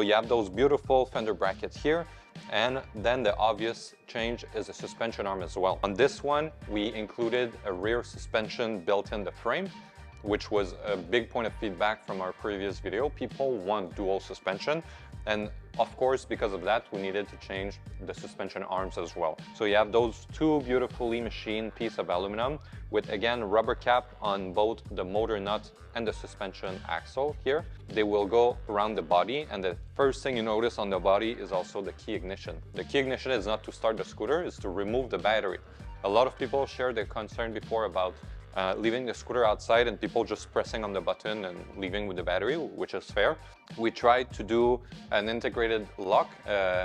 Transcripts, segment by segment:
So you have those beautiful fender brackets here, and then the obvious change is a suspension arm as well. On this one, we included a rear suspension built in the frame, which was a big point of feedback from our previous video. People want dual suspension, and of course, because of that, we needed to change the suspension arms as well. So you have those two beautifully machined pieces of aluminum with, again, rubber cap on both the motor nut and the suspension axle here. They will go around the body, and the first thing you notice on the body is also the key ignition. The key ignition is not to start the scooter, it's to remove the battery. A lot of people shared their concern before about leaving the scooter outside and people just pressing on the button and leaving with the battery, which is fair. We tried to do an integrated lock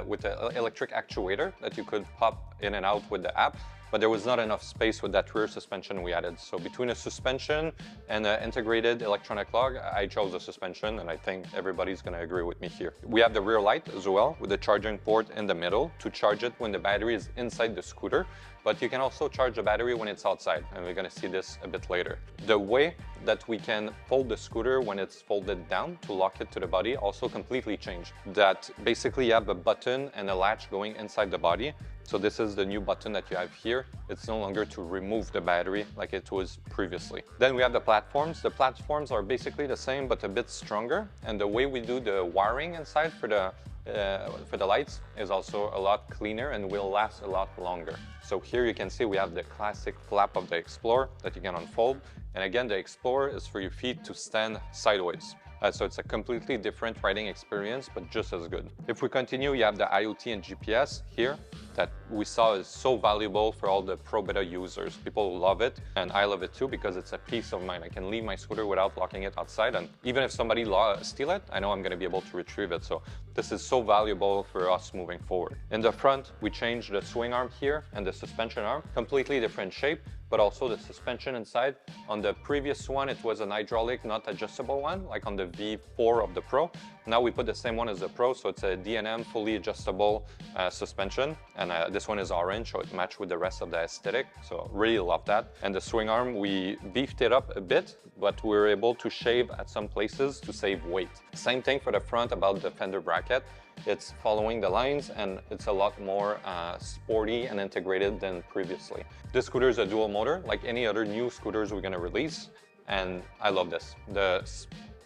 with an electric actuator that you could pop in and out with the app, but there was not enough space with that rear suspension we added. So between a suspension and an integrated electronic lock, I chose the suspension, and I think everybody's gonna agree with me here. We have the rear light as well with the charging port in the middle to charge it when the battery is inside the scooter, but you can also charge the battery when it's outside, and we're gonna see this a bit later. The way that we can fold the scooter when it's folded down to lock it to the body also completely changed. That basically you have a button and a latch going inside the body. So this is the new button that you have here. It's no longer to remove the battery like it was previously. Then we have the platforms. The platforms are basically the same but a bit stronger, and the way we do the wiring inside for the lights is also a lot cleaner and will last a lot longer. So here you can see we have the classic flap of the Explorer that you can unfold, and again the Explorer is for your feet to stand sideways. So it's a completely different riding experience, but just as good. If we continue, you have the IoT and GPS here that we saw is so valuable for all the Pro Beta users. People love it, and I love it too because it's a peace of mind. I can leave my scooter without locking it outside, and even if somebody steals it, I know I'm gonna be able to retrieve it. So this is so valuable for us moving forward. In the front, we changed the swing arm here and the suspension arm, completely different shape, but also the suspension inside. On the previous one, it was an hydraulic, not adjustable one, like on the V4 of the Pro. Now we put the same one as the Pro, so it's a D&M fully adjustable suspension, and this one is orange, so it matched with the rest of the aesthetic, so really love that. And the swing arm, we beefed it up a bit, but we were able to shave at some places to save weight. Same thing for the front about the fender bracket. It's following the lines, and it's a lot more sporty and integrated than previously. This scooter is a dual motor, like any other new scooters we're gonna release, and I love this.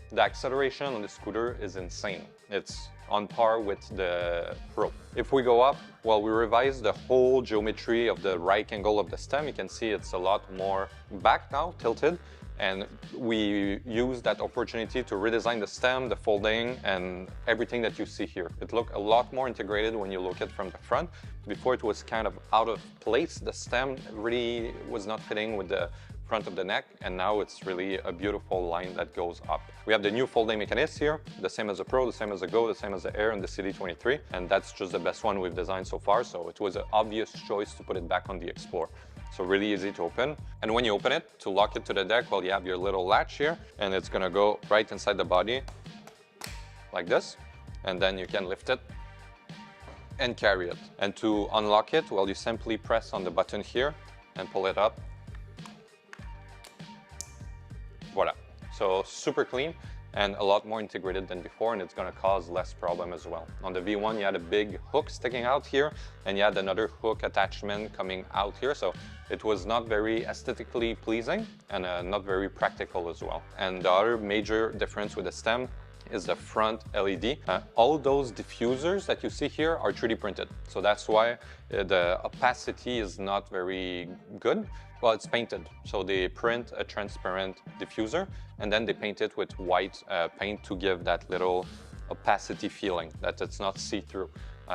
The acceleration on the scooter is insane. It's on par with the Pro. If we go up, well, we revised the whole geometry of the right angle of the stem. You can see it's a lot more back now, tilted. And we use that opportunity to redesign the stem, the folding, and everything that you see here. It looked a lot more integrated when you look at it from the front. Before it was kind of out of place. The stem really was not fitting with the front of the neck, and now it's really a beautiful line that goes up. We have the new folding mechanism here, the same as the Pro, the same as the Go, the same as the Air and the CD23, and that's just the best one we've designed so far, so it was an obvious choice to put it back on the Explorer. So really easy to open. And when you open it, to lock it to the deck, well, you have your little latch here, and it's gonna go right inside the body like this, and then you can lift it and carry it. And to unlock it, well, you simply press on the button here and pull it up. Voila. So super clean and a lot more integrated than before, and it's going to cause less problem as well. On the V1, you had a big hook sticking out here, and you had another hook attachment coming out here, so it was not very aesthetically pleasing and not very practical as well. And the other major difference with the stem is the front LED. All those diffusers that you see here are 3D printed, so that's why the opacity is not very good. Well, it's painted, so they print a transparent diffuser and then they paint it with white paint to give that little opacity feeling, that it's not see-through.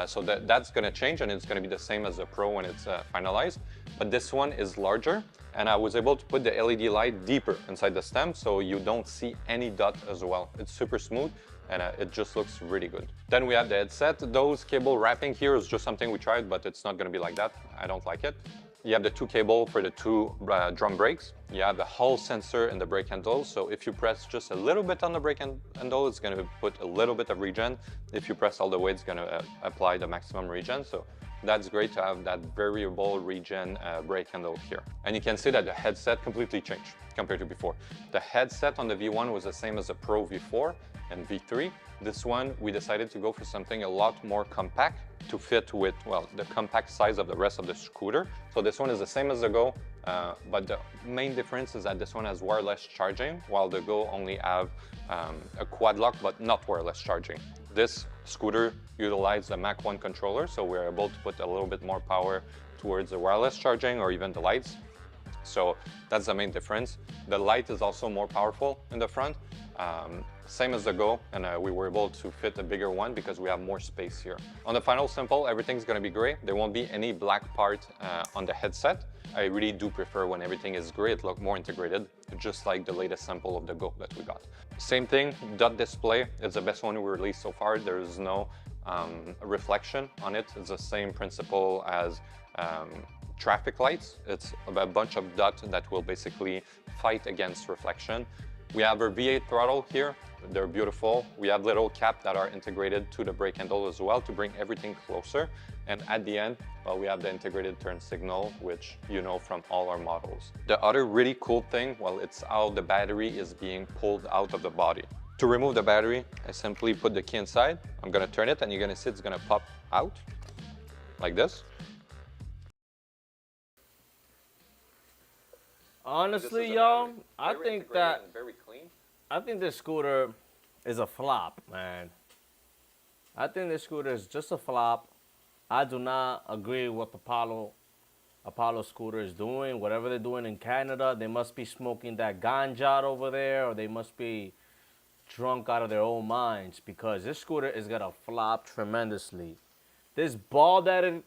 So that's going to change, and it's going to be the same as the Pro when it's finalized. But this one is larger, and I was able to put the LED light deeper inside the stem, so you don't see any dot as well. It's super smooth, and it just looks really good. Then we have the headset. Those cable wrapping here is just something we tried, but it's not going to be like that. I don't like it. You have the two cable for the two drum brakes. You have the Hall sensor in the brake handle, so if you press just a little bit on the brake handle, it's going to put a little bit of regen. If you press all the way, it's going to apply the maximum regen. So that's great to have that variable regen brake handle here. And you can see that the headset completely changed compared to before. The headset on the V1 was the same as the Pro V4 and V3. This one, we decided to go for something a lot more compact to fit with, well, the compact size of the rest of the scooter. So this one is the same as the Go, but the main difference is that this one has wireless charging, while the Go only have a quad lock, but not wireless charging. This scooter utilizes the Mach 1 controller, so we're able to put a little bit more power towards the wireless charging or even the lights. So that's the main difference. The light is also more powerful in the front, same as the Go, and we were able to fit a bigger one because we have more space here. On the final sample, everything's gonna be gray. There won't be any black part on the headset. I really do prefer when everything is gray, it looks more integrated, just like the latest sample of the Go that we got. Same thing, dot display, it's the best one we released so far. There is no reflection on it. It's the same principle as traffic lights. It's a bunch of dots that will basically fight against reflection. We have our V8 throttle here. They're beautiful. We have little caps that are integrated to the brake handle as well to bring everything closer. And at the end, well, we have the integrated turn signal, which you know from all our models. The other really cool thing, well, it's how the battery is being pulled out of the body. To remove the battery, I simply put the key inside. I'm gonna turn it and you're gonna see it's gonna pop out like this. Honestly, y'all, I think this scooter is a flop, man. I think this scooter is just a flop. I do not agree with what Apollo scooter is doing. Whatever they're doing in Canada, they must be smoking that ganja over there, or they must be drunk out of their own minds, because this scooter is gonna flop tremendously. This bald-headed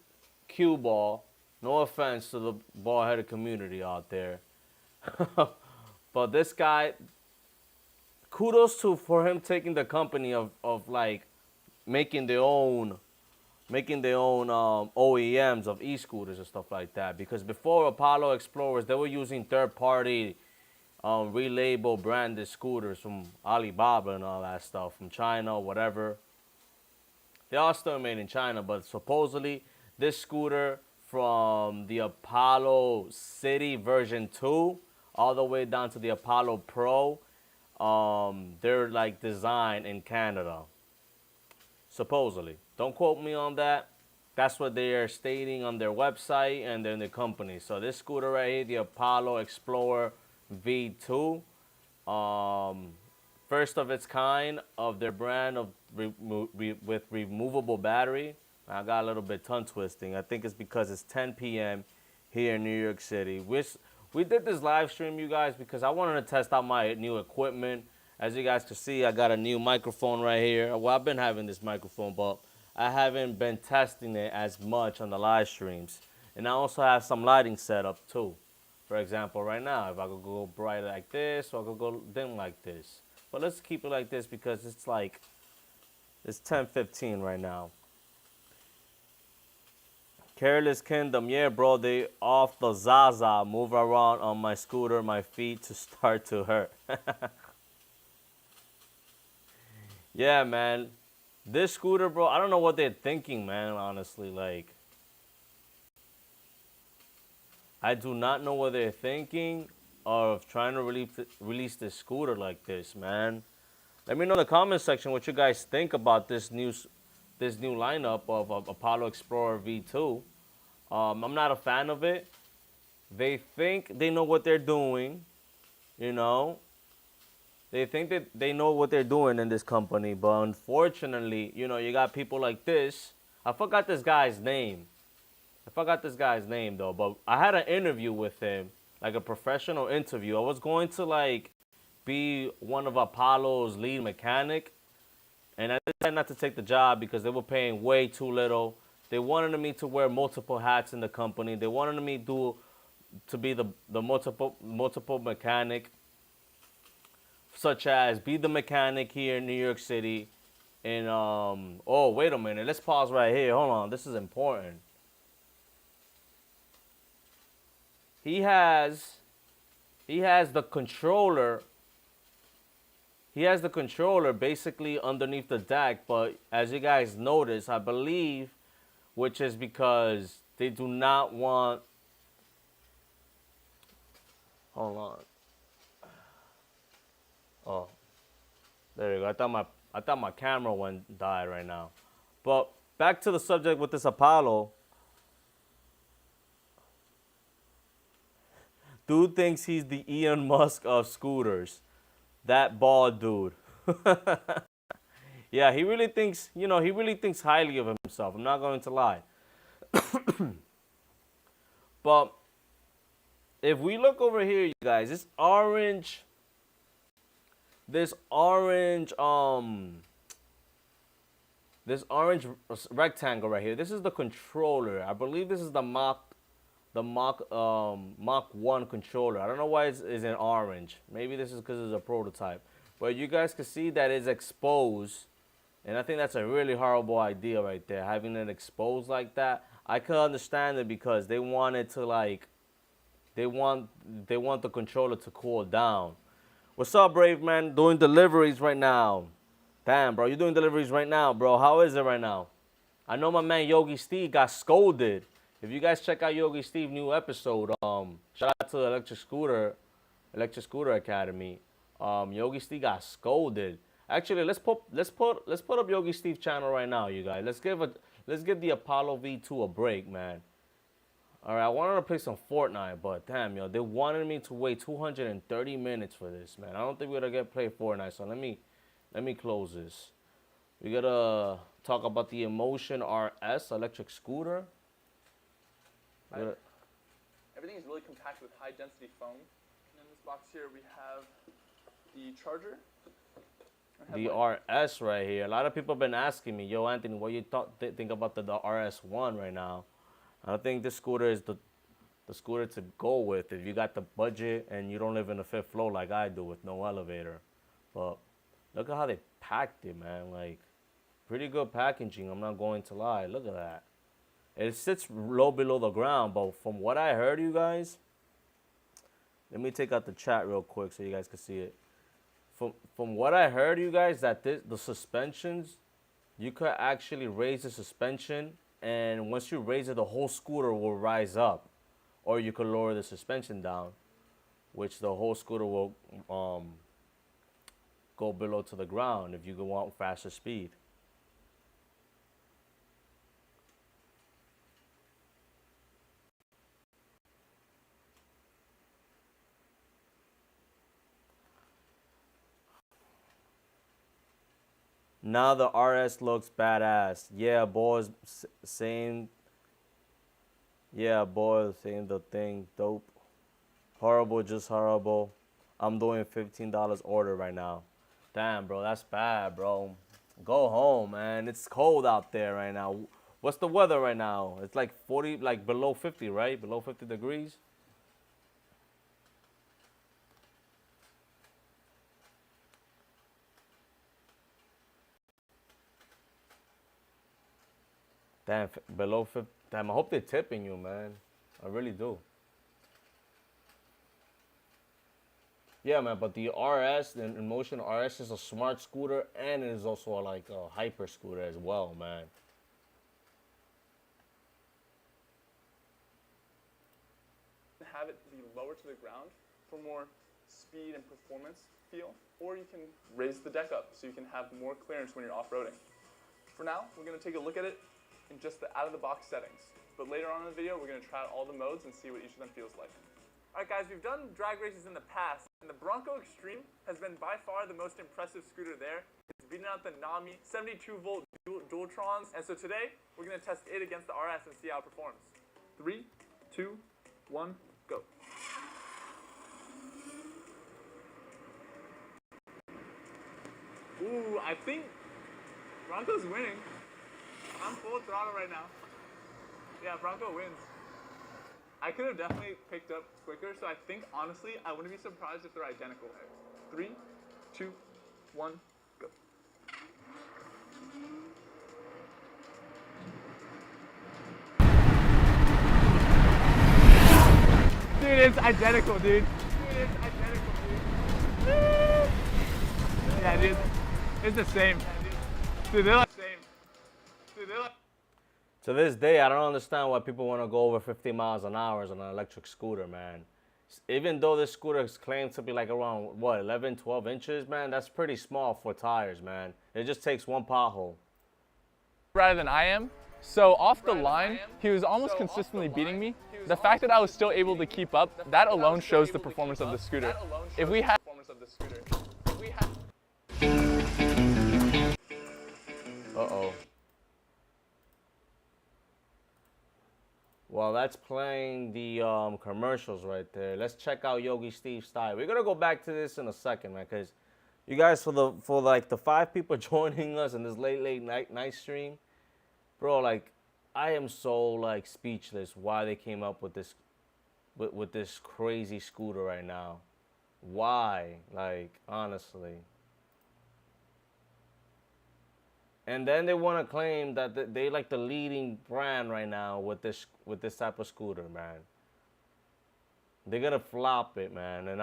cue ball, no offense to the bald-headed community out there, but this guy, kudos for him taking the company of like making their own OEMs of e-scooters and stuff like that. Because before Apollo Explorers, they were using third-party relabel branded scooters from Alibaba and all that stuff, from China, whatever. They are still made in China, but supposedly this scooter from the Apollo City version 2 all the way down to the Apollo Pro, they're like designed in Canada. Supposedly. Don't quote me on that. That's what they are stating on their website and then the company. So this scooter right here, the Apollo Explorer V2, first of its kind of their brand of with removable battery. I got a little bit tongue twisting. I think it's because it's 10 p.m. here in New York City. We did this live stream, you guys, because I wanted to test out my new equipment. As you guys can see, I got a new microphone right here. Well, I've been having this microphone, but I haven't been testing it as much on the live streams. And I also have some lighting set up too. For example, right now, if I could go bright like this, or I could go dim like this. But let's keep it like this because it's 10:15 right now. Careless Kingdom, yeah, bro, they off the Zaza, move around on my scooter, my feet to start to hurt. Yeah, man, this scooter, bro, I don't know what they're thinking, man, honestly, like, I do not know what they're thinking of trying to release this scooter like this, man. Let me know in the comment section what you guys think about this new lineup of Apollo Explorer V2. I'm not a fan of it. They think they know what they're doing, you know. They think that they know what they're doing in this company, but unfortunately, you know, you got people like this. I forgot this guy's name. Though, but I had an interview with him, like a professional interview. I was going to like be one of Apollo's lead mechanic, and I decided not to take the job because they were paying way too little. They wanted me to wear multiple hats in the company. They wanted me to be the multiple mechanic, such as be the mechanic here in New York City. And oh, wait a minute. Let's pause right here. Hold on. This is important. He has the controller. He has the controller basically underneath the deck, but as you guys notice, I believe which is because they do not want. Hold on. Oh, there you go. I thought my camera died right now. But back to the subject with this Apollo. Dude thinks he's the Elon Musk of scooters. That bald dude. Yeah, he really thinks, he really thinks highly of himself. I'm not going to lie. But if we look over here, you guys, this orange rectangle right here, this is the controller. I believe this is the Mach 1 controller. I don't know why it's in orange. Maybe this is because it's a prototype. But you guys can see that it's exposed. And I think that's a really horrible idea right there, having it exposed like that. I could understand it because they want it to they want the controller to cool down. What's up, Brave Man? Doing deliveries right now. Damn, bro, you're doing deliveries right now, bro. How is it right now? I know my man Yogi Steve got scolded. If you guys check out Yogi Steve's new episode, shout out to Electric Scooter Academy. Yogi Steve got scolded. Actually, let's put up Yogi Steve's channel right now, you guys. Let's give the Apollo V2 a break, man. All right, I wanted to play some Fortnite, but damn, yo, they wanted me to wait 230 minutes for this, man. I don't think we're gonna play Fortnite. So let me close this. We gotta talk about the Emotion RS electric scooter. Everything is really compact with high density foam. And in this box here we have the charger. The RS right here. A lot of people have been asking me, yo, Anthony, what you think about the RS1 right now? I think this scooter is the scooter to go with if you got the budget and you don't live in the 5th floor like I do with no elevator. But look at how they packed it, man. Like, pretty good packaging, I'm not going to lie. Look at that. It sits low below the ground, but from what I heard, you guys, let me take out the chat real quick so you guys can see it. From what I heard, you guys, that the suspensions, you could actually raise the suspension, and once you raise it, the whole scooter will rise up, or you could lower the suspension down, which the whole scooter will go below to the ground if you want faster speed. Now the RS looks badass. Yeah, boys, saying. Yeah, boys, saying the thing. Dope. Horrible, just horrible. I'm doing $15 order right now. Damn, bro, that's bad, bro. Go home, man. It's cold out there right now. What's the weather right now? It's like 40, like below 50, right? Below 50 degrees. Damn, below 50. Damn, I hope they're tipping you, man. I really do. Yeah, man, but the RS, the Emotion RS, is a smart scooter, and it is also like a hyper scooter as well, man. Have it be lower to the ground for more speed and performance feel, or you can raise the deck up so you can have more clearance when you're off-roading. For now, we're going to take a look at it in just the out-of-the-box settings. But later on in the video, we're going to try out all the modes and see what each of them feels like. Alright guys, we've done drag races in the past, and the Bronco Extreme has been by far the most impressive scooter there. It's beating out the Nami 72-volt Dualtrons, and so today, we're going to test it against the RS and see how it performs. 3, 2, 1, go. Ooh, I think Bronco's winning. I'm full throttle right now. Yeah, Bronco wins. I could have definitely picked up quicker, so I think, honestly, I wouldn't be surprised if they're identical. 3, 2, 1, go. Dude, it's identical, dude. Yeah, dude. It's the same. Dude, they're like the same. Dude, they're like... To this day, I don't understand why people want to go over 50 miles an hour on an electric scooter, man. Even though this scooter is claimed to be like around, what, 11, 12 inches, man, that's pretty small for tires, man. It just takes one pothole. Rather than I am. So off the line, he was almost consistently beating me. The fact that I was still able to keep up, that alone shows the performance of the scooter. If we had Uh-oh. Well, that's playing the commercials right there. Let's check out Yogi Steve's style. We're gonna go back to this in a second, man, because you guys, for like the 5 people joining us in this late night stream, bro, like I am so like speechless why they came up with this with this crazy scooter right now. Why? Like, honestly. And then they want to claim that they like the leading brand right now with this type of scooter, man. They're gonna flop it, man. And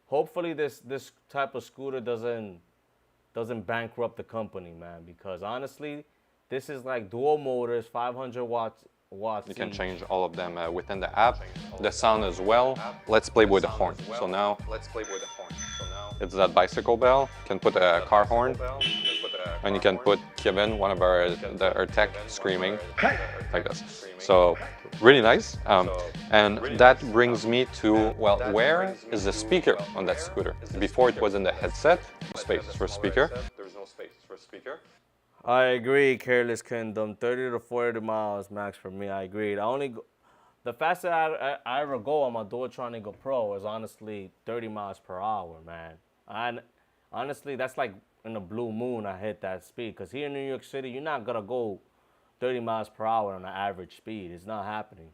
hopefully this type of scooter doesn't bankrupt the company, man. Because honestly, this is like dual motors, 500 watts. You can change all of them within the app. The sound as well. Let's play with the horn. So now, it's that bicycle bell. You can put a car horn. And you can put Kevin, one of our tech, screaming like this. So really nice. And that brings me to, well, where is the speaker on that scooter? Before it was in the headset, space for speaker. There's no space for speaker. I agree, Careless Kingdom. 30 to 40 miles max for me. I agreed. The fastest I ever go on my Duotronic Pro is honestly 30 miles per hour, man. And honestly, that's like in a blue moon I hit that speed. Because here in New York City, you're not going to go 30 miles per hour on an average speed. It's not happening.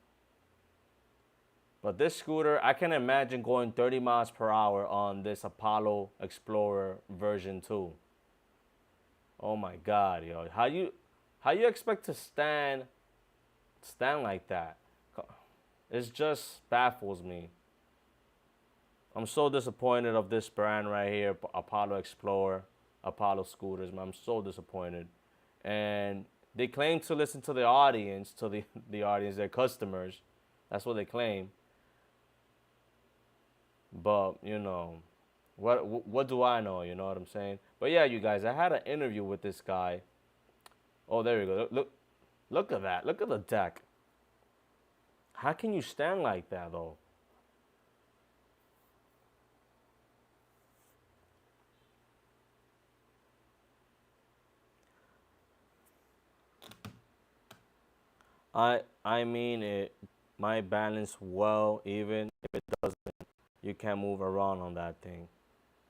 But this scooter, I can imagine going 30 miles per hour on this Apollo Explorer version 2. Oh my God, yo. How you expect to stand like that? It just baffles me. I'm so disappointed of this brand right here, Apollo Explorer, Apollo scooters, man. I'm so disappointed. And they claim to listen to the audience, the audience, their customers. That's what they claim. But, you know, what do I know, you know what I'm saying? But yeah, you guys, I had an interview with this guy. Oh, there you go. Look at that. Look at the deck. How can you stand like that, though? I mean, it might balance well, even if it doesn't. You can't move around on that thing.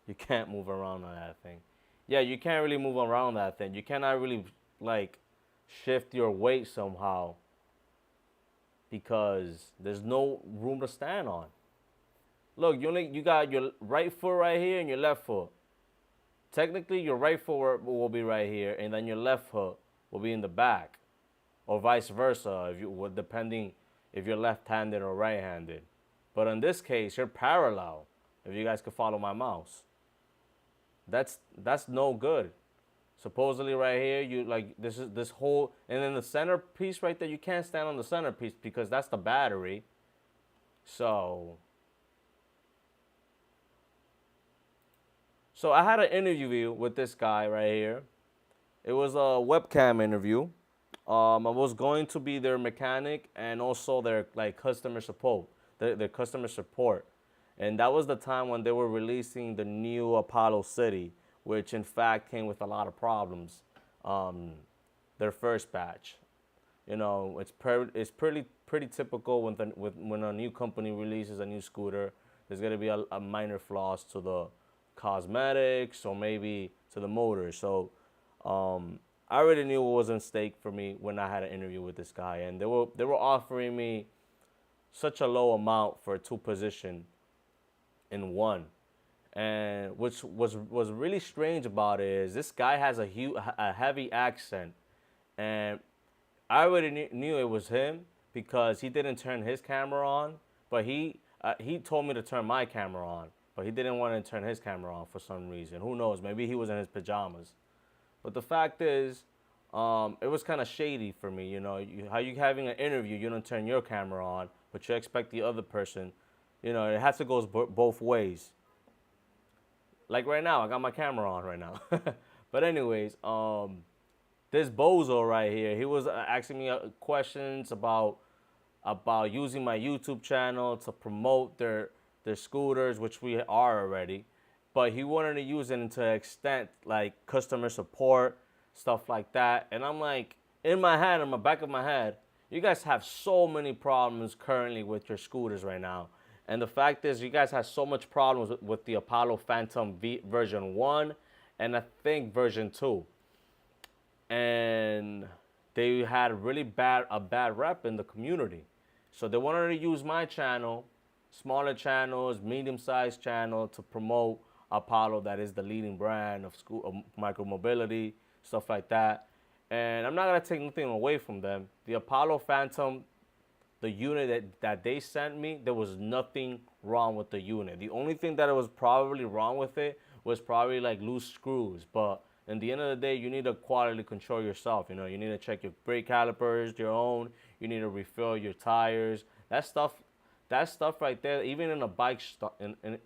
You can't move around on that thing. Yeah, you can't really move around that thing. You cannot really, like, shift your weight somehow because there's no room to stand on. Look, you got your right foot right here and your left foot. Technically, your right foot will be right here, and then your left foot will be in the back, or vice versa, depending if you're left-handed or right-handed. But in this case, you're parallel. If you guys could follow my mouse, that's no good. Supposedly right here, you like this whole, and then the centerpiece right there, you can't stand on the centerpiece because that's the battery. So I had an interview with this guy right here. It was a webcam interview. I was going to be their mechanic and also their like customer support, their customer support. And that was the time when they were releasing the new Apollo City, which in fact came with a lot of problems. Their first batch, you know, it's pretty typical when a new company releases a new scooter. There's gonna be a minor flaws to the cosmetics or maybe to the motor. So I already knew it was a mistake for me when I had an interview with this guy, and they were offering me such a low amount for a 2 position in one. And which was really strange about it is this guy has a heavy accent, and I already knew it was him because he didn't turn his camera on, but he told me to turn my camera on, but he didn't want to turn his camera on for some reason. Who knows? Maybe he was in his pajamas. But the fact is, it was kind of shady for me. You know, how you having an interview, you don't turn your camera on, but you expect the other person. You know, it has to go both ways. Like right now, I got my camera on right now. But anyways, this bozo right here, he was asking me questions about using my YouTube channel to promote their scooters, which we are already. But he wanted to use it to extent like customer support, stuff like that. And I'm like, in my head, in the back of my head, you guys have so many problems currently with your scooters right now. And the fact is, you guys have so much problems with the Apollo Phantom version 1 and I think version 2. And they had a bad rep in the community. So they wanted to use my channel, smaller channels, medium-sized channel, to promote Apollo, that is the leading brand of micromobility, stuff like that. And I'm not gonna take anything away from them. The Apollo Phantom, the unit that they sent me, there was nothing wrong with the unit. The only thing that was probably wrong with it was probably like loose screws. But in the end of the day, you need to quality control yourself. You know, you need to check your brake calipers, your own. You need to refill your tires. That stuff right there. Even in a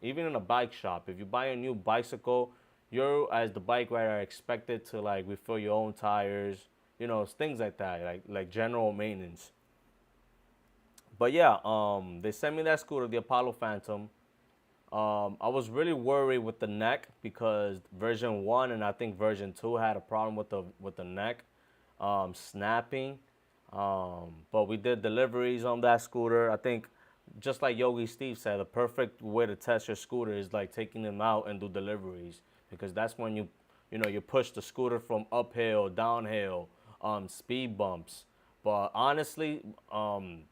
even in a bike shop, if you buy a new bicycle, you're, as the bike rider, expected to like refill your own tires. You know, things like that, like general maintenance. But yeah, they sent me that scooter, the Apollo Phantom. I was really worried with the neck because version 1 and I think version 2 had a problem with the neck snapping. But we did deliveries on that scooter. I think, just like Yogi Steve said, the perfect way to test your scooter is like taking them out and do deliveries, because that's when you push the scooter from uphill, downhill, speed bumps. But honestly,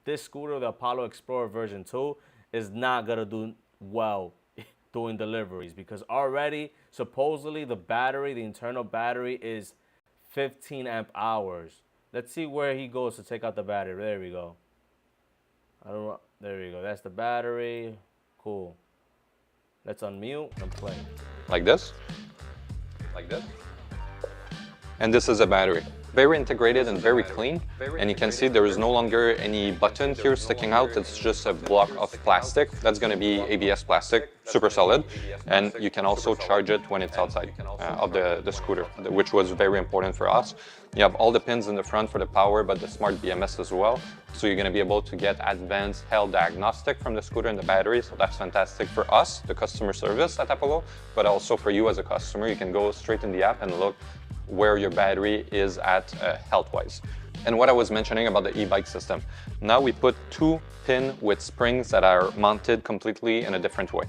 this scooter, the Apollo Explorer version 2, is not gonna do well doing deliveries, because already supposedly the internal battery is 15 amp hours. Let's see where he goes to take out the battery. There we go. There we go. That's the battery. Cool. Let's unmute and play. Like this. Like this. And this is a battery. Very integrated and very clean, and you can see there is no longer any button here sticking out. It's just a block of plastic. That's going to be ABS plastic, super solid, and you can also charge it when it's outside of the scooter, which was very important for us. You have all the pins in the front for the power, but the smart BMS as well, so you're going to be able to get advanced health diagnostic from the scooter and the battery. So that's fantastic for us, the customer service at Apollo, but also for you as a customer. You can go straight in the app and look where your battery is at health-wise. And what I was mentioning about the e-bike system. Now we put 2 pins with springs that are mounted completely in a different way.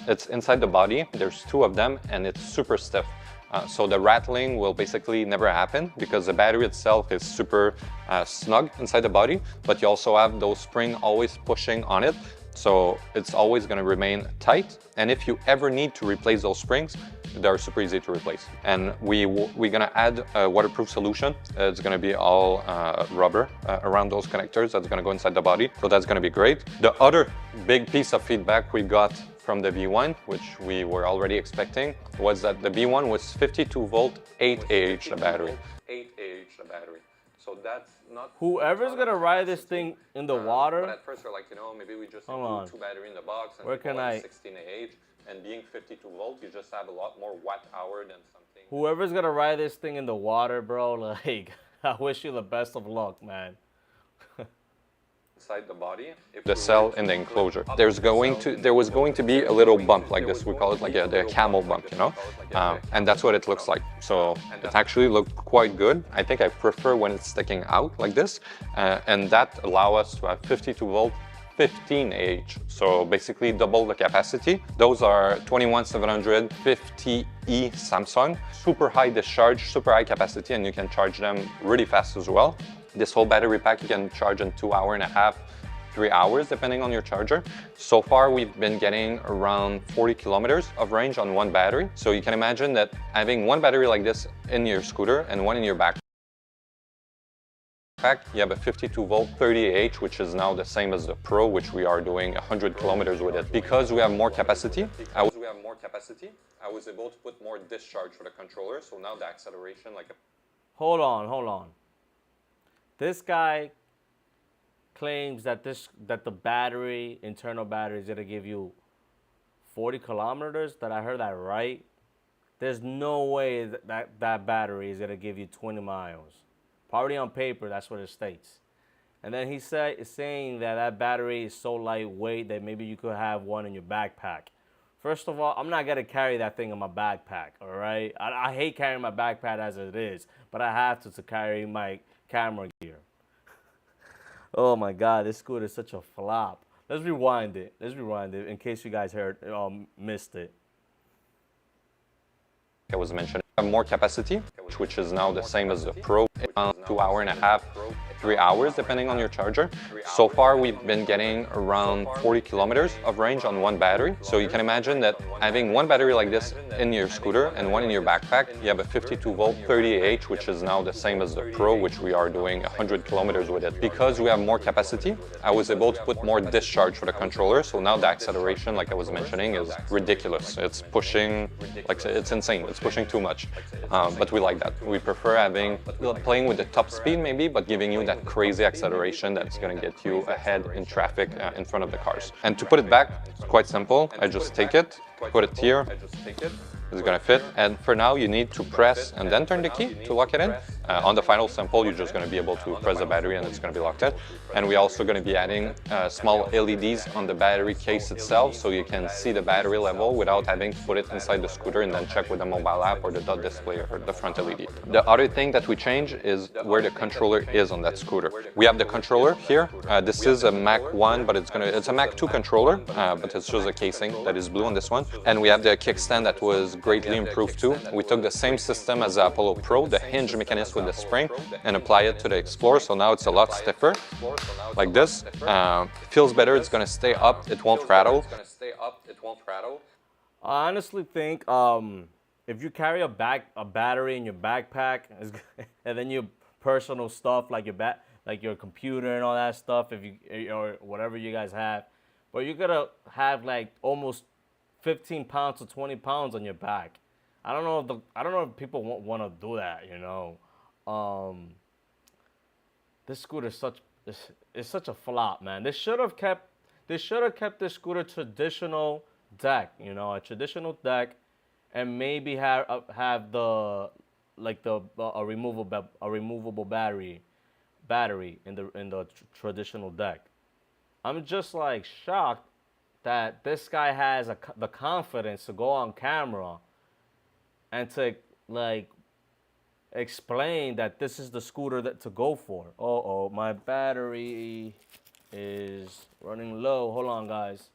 It's inside the body, there's 2 of them, and it's super stiff. So the rattling will basically never happen because the battery itself is super snug inside the body, but you also have those springs always pushing on it. So it's always going to remain tight. And if you ever need to replace those springs, they're super easy to replace. And we're going to add a waterproof solution. It's going to be all rubber around those connectors. That's going to go inside the body. So that's going to be great. The other big piece of feedback we got from the V1, which we were already expecting, was that the V1 was 52 volt, 8 AH the battery. 8 AH the battery. So that's not... Whoever's gonna ride this thing in the water... But at first we're like, maybe we just include 2 batteries in the box and where can I... 16 AH, and being 52 volt, you just have a lot more watt hour than something... Whoever's gonna ride this thing in the water, bro, like, I wish you the best of luck, man. Inside the body, the cell in the enclosure, there was going to be a little bump like this. We call it like the camel bump, and that's what it looks like. So it actually looked quite good. I think I prefer when it's sticking out like this, and that allow us to have 52 volt, 15 AH, so basically double the capacity. Those are 21750E Samsung, super high discharge, super high capacity, and you can charge them really fast as well. This whole battery pack you can charge in 2.5 to 3 hours, depending on your charger. So far, we've been getting around 40 kilometers of range on one battery. So you can imagine that having one battery like this in your scooter and one in your backpack, you have a 52 volt 30 AH, which is now the same as the Pro, which we are doing 100 kilometers with it. Because we have more capacity, I was able to put more discharge for the controller. So now the acceleration, like hold on. This guy claims that the battery, internal battery, is gonna give you 40 kilometers. Did I heard that right? There's no way that battery is gonna give you 20 miles. Probably on paper, that's what it states. And then he's saying that battery is so lightweight that maybe you could have one in your backpack. First of all, I'm not gonna carry that thing in my backpack, all right? I hate carrying my backpack as it is, but I have to carry my camera gear. Oh my God, this scooter is such a flop. Let's rewind it in case you guys missed it. I was mentioning more capacity, which is now the same as the Pro, 2.5 hours, 3 hours, depending on your charger. So far, we've been getting around 40 kilometers of range on one battery. So you can imagine that having one battery like this in your scooter and one in your backpack, you have a 52 volt 30Ah, which is now the same as the Pro, which we are doing 100 kilometers with it. Because we have more capacity, I was able to put more discharge for the controller. So now the acceleration, like I was mentioning, is ridiculous. It's pushing, like it's insane. It's pushing too much. But we like that. We prefer playing with the top speed maybe, but giving you that crazy acceleration that's going to get you ahead in traffic in front of the cars. And to put it back, it's quite simple. I just take it, put it here. It's going to fit. And for now, you need to press and then turn the key to lock it in. On the final sample, you're just going to be able to press the battery and it's going to be locked in. And we're also going to be adding small LEDs on the battery case itself so you can see the battery level without having to put it inside the scooter and then check with the mobile app or the dot display or the front LED. The other thing that we change is where the controller is on that scooter. We have the controller here. This is a Mac 1, but it's a Mac 2 controller, but it's just a casing that is blue on this one. And we have the kickstand that was greatly improved too. We took the same system as the Apollo Pro, the hinge mechanism with the spring, and apply it to the Explorer, so now it's a lot stiffer, like this. Feels better, it's going to stay up, it won't rattle. I honestly think if you carry a battery in your backpack and then your personal stuff like your computer and all that stuff, or whatever you guys have, but you're gonna have like almost 15 pounds to 20 pounds on your back. I don't know if people want to do that, you know. This scooter is such a flop, man. They should have kept this scooter traditional deck, you know, a traditional deck, and maybe have a removable battery in the traditional deck. I'm just like shocked that this guy has the confidence to go on camera and to like explain that this is the scooter to go for. Oh, my battery is running low. Hold on, guys.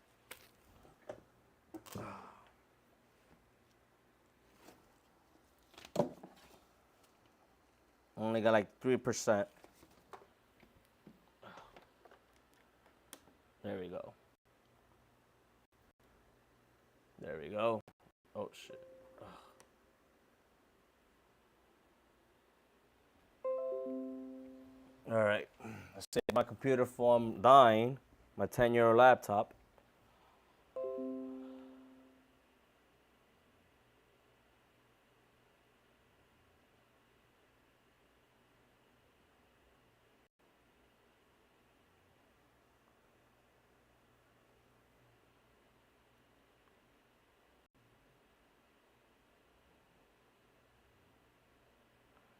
Only got like 3%. There we go. There we go. Oh, shit. All right. Let's see my computer from dying, my 10-year-old laptop.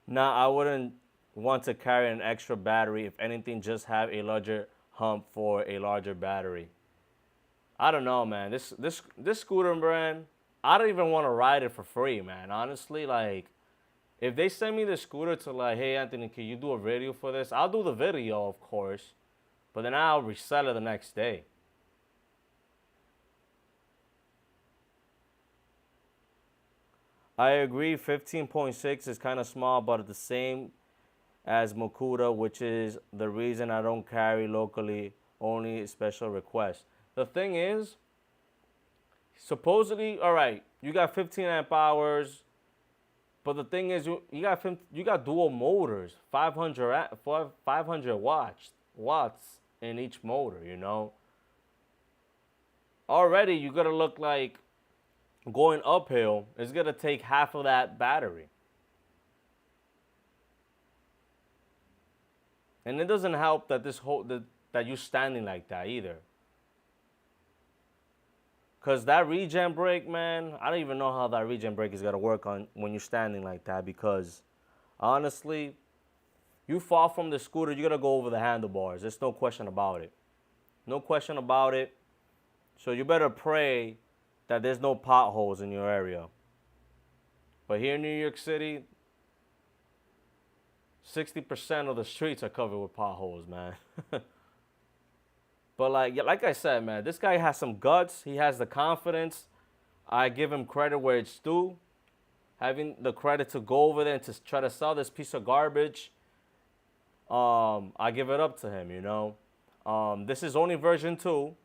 Now, I wouldn't want to carry an extra battery. If anything, just have a larger hump for a larger battery. I don't know, man. This scooter brand, I don't even want to ride it for free, man. Honestly, like, if they send me the scooter to like, hey, Anthony, can you do a video for this? I'll do the video, of course, but then I'll resell it the next day. I agree, 15.6 is kind of small, but the same as Mokuda, which is the reason I don't carry locally, only special requests. The thing is, supposedly, all right, you got 15 amp hours, but the thing is, you got dual motors, 500 watts in each motor, you know. Already, you gotta look like going uphill is gonna take half of that battery. And it doesn't help that that you're standing like that either. Cause that regen brake, man, I don't even know how that regen brake is gonna work on when you're standing like that. Because honestly, you fall from the scooter, you're gonna go over the handlebars. There's no question about it. No question about it. So you better pray that there's no potholes in your area. But here in New York City, 60% of the streets are covered with potholes, man. But like I said, man, this guy has some guts. He has the confidence. I give him credit where it's due. Having the credit to go over there and to try to sell this piece of garbage, I give it up to him, you know. This is only version 2.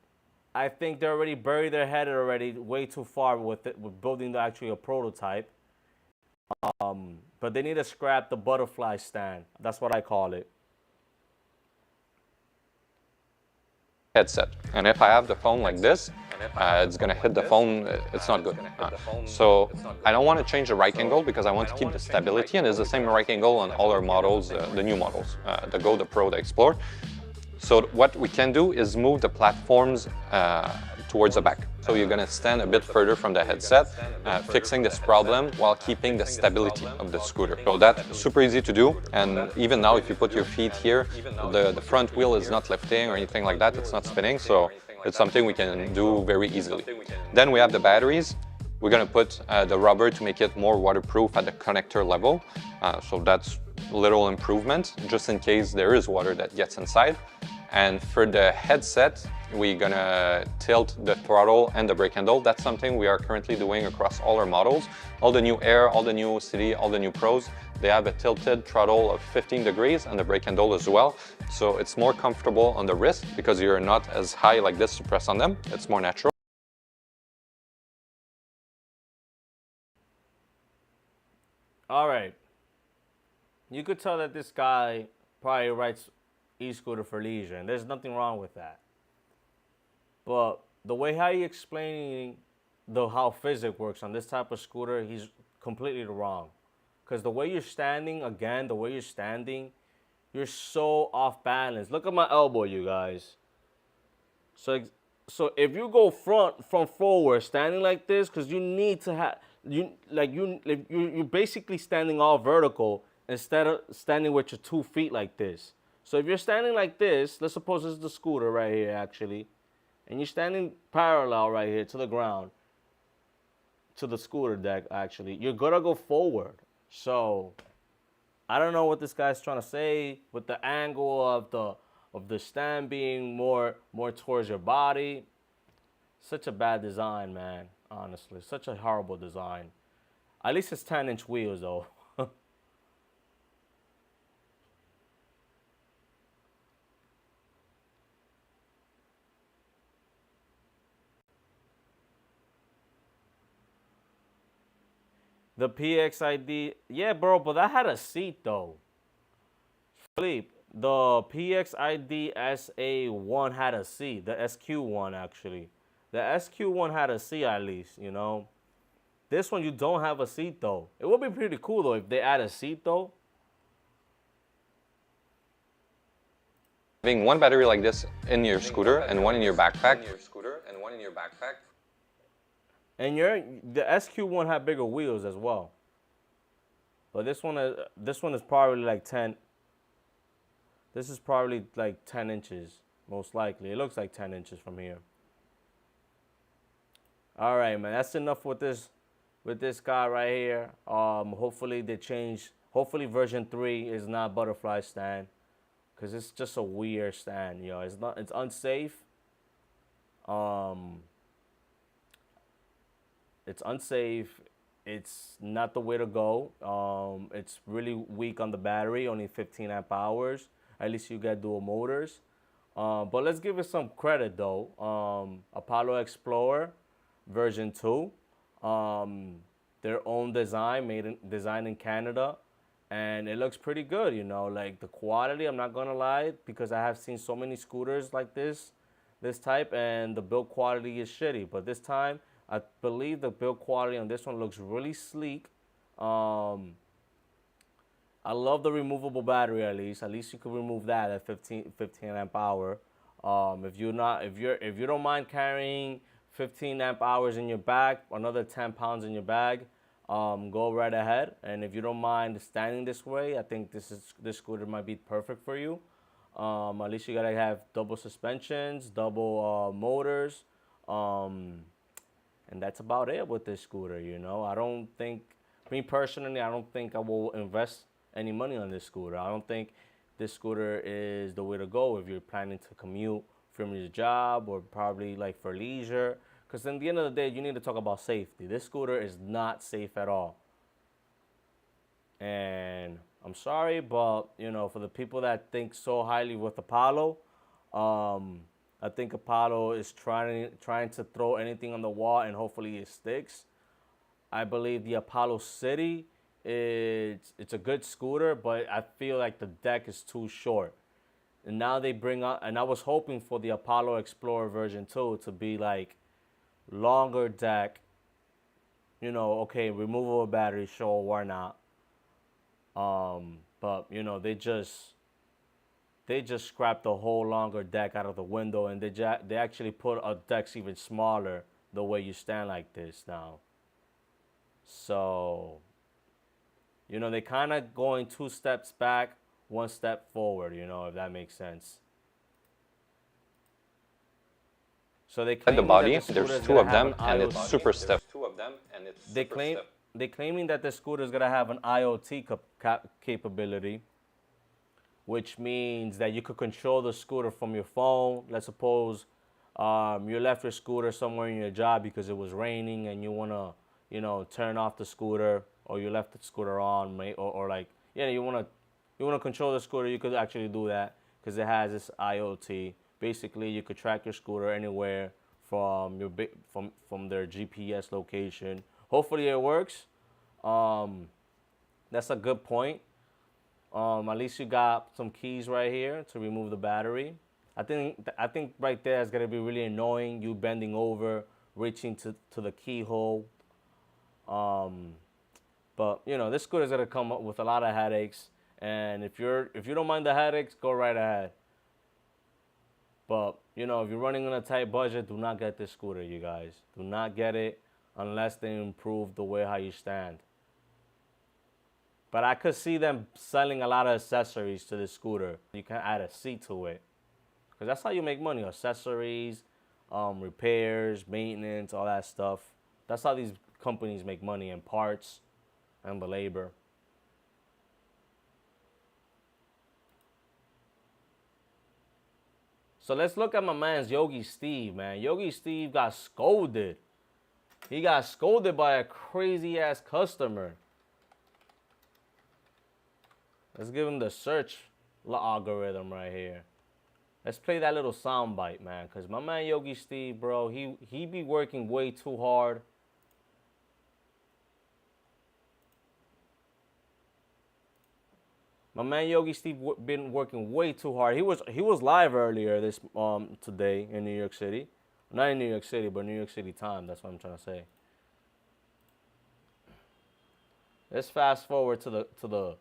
I think they already buried their head already way too far with it, with building actually a prototype. But they need to scrap the butterfly stand. That's what I call it. Headset. And if I have the phone like this, it's gonna hit the phone, it's not good. So I don't want to change the right angle because I want to keep the stability, and it's the same right angle on all our models, the new models, the Go, the Pro, the Explore. So what we can do is move the platforms towards the back. So you're gonna stand a bit further from the headset, fixing this problem while keeping the stability of the scooter. So that's super easy to do. And even now, if you put your feet here, the front wheel is not lifting or anything like that, it's not spinning. So it's something we can do very easily. Then we have the batteries. We're gonna put the rubber to make it more waterproof at the connector level. So that's a little improvement, just in case there is water that gets inside. And for the headset, we're gonna tilt the throttle and the brake handle. That's something we are currently doing across all our models. All the new Air, all the new City, all the new Pros, they have a tilted throttle of 15 degrees and the brake handle as well. So it's more comfortable on the wrist because you're not as high like this to press on them. It's more natural. All right. You could tell that this guy probably writes e-scooter for leisure, and there's nothing wrong with that. But the way how he explaining how physics works on this type of scooter, he's completely wrong. Because the way you're standing, again, the way you're standing, you're so off balance. Look at my elbow, you guys. So if you go from forward, standing like this, because you need to have you're basically standing all vertical instead of standing with your 2 feet like this. So if you're standing like this, let's suppose this is the scooter right here actually, and you're standing parallel right here to the ground, to the scooter deck actually, you're gonna go forward. So I don't know what this guy's trying to say with the angle of the stand being more towards your body. Such a bad design, man, honestly. Such a horrible design. At least it's 10-inch wheels though. The PXID, yeah, bro, but that had a seat though. Philippe, the PXID SA1 had a seat. The SQ1 actually. The SQ1 had a seat at least, you know. This one you don't have a seat though. It would be pretty cool though if they add a seat though. Having one battery like this in your scooter and one in your backpack. And the SQ1 had bigger wheels as well. But this one is probably like 10. This is probably like 10 inches, most likely. It looks like 10 inches from here. All right, man. That's enough with this guy right here. Hopefully they change. Hopefully version 3 is not butterfly stand, because it's just a weird stand. You know, it's unsafe. It's unsafe. It's not the way to go. It's really weak on the battery, only 15 amp hours. At least you get dual motors. But let's give it some credit though. Apollo Explorer version 2. Their own design, designed in Canada. And it looks pretty good, you know, like the quality, I'm not gonna lie, because I have seen so many scooters like this type, and the build quality is shitty. But this time, I believe the build quality on this one looks really sleek. I I love the removable battery. At least you can remove that at 15 amp hour. If you don't mind carrying 15 amp hours in your bag, another 10 pounds in your bag, go right ahead. And if you don't mind standing this way, I think this scooter might be perfect for you. At least you gotta have double suspensions, double motors, and that's about it with this scooter. You know, I don't think, me personally, I don't think I will invest any money on this scooter. I don't think this scooter is the way to go if you're planning to commute from your job or probably like for leisure. Because in the end of the day, you need to talk about safety. This scooter is not safe at all. And I'm sorry, but you know, for the people that think so highly with Apollo, I think Apollo is trying to throw anything on the wall and hopefully it sticks. I believe the Apollo City it's a good scooter, but I feel like the deck is too short. And now they bring up, and I was hoping for the Apollo Explorer version 2 to be like longer deck. You know, okay, removable battery, sure, why not? But you know, they just scrapped the whole longer deck out of the window, and they actually put a deck even smaller the way you stand like this now. So, you know, they kind of going 2 steps back, 1 step forward, you know, if that makes sense. So they claim At the body, that the there's 2 of them, and it's super stiff. They claiming that the scooter is gonna have an IoT capability, which means that you could control the scooter from your phone. Let's suppose you left your scooter somewhere in your job because it was raining and you wanna, you know, turn off the scooter, or you left the scooter on, or like, yeah, you wanna control the scooter. You could actually do that because it has this IoT. Basically, you could track your scooter anywhere from from their GPS location. Hopefully, it works. That's a good point. At least you got some keys right here to remove the battery. I think right there is gonna be really annoying. You bending over, reaching to the keyhole. But you know, this scooter is gonna come up with a lot of headaches. And if you don't mind the headaches, go right ahead. But you know, if you're running on a tight budget, do not get this scooter, you guys. Do not get it unless they improve the way how you stand. But I could see them selling a lot of accessories to this scooter. You can add a seat to it, because that's how you make money. Accessories, repairs, maintenance, all that stuff. That's how these companies make money, and parts and the labor. So let's look at my man's Yogi Steve, man. Yogi Steve got scolded. He got scolded by a crazy ass customer. Let's give him the search algorithm right here. Let's play that little sound bite, man. Because my man Yogi Steve, bro, he be working way too hard. My man Yogi Steve been working way too hard. He was live earlier this today in New York City. Not in New York City, but New York City time. That's what I'm trying to say. Let's fast forward to the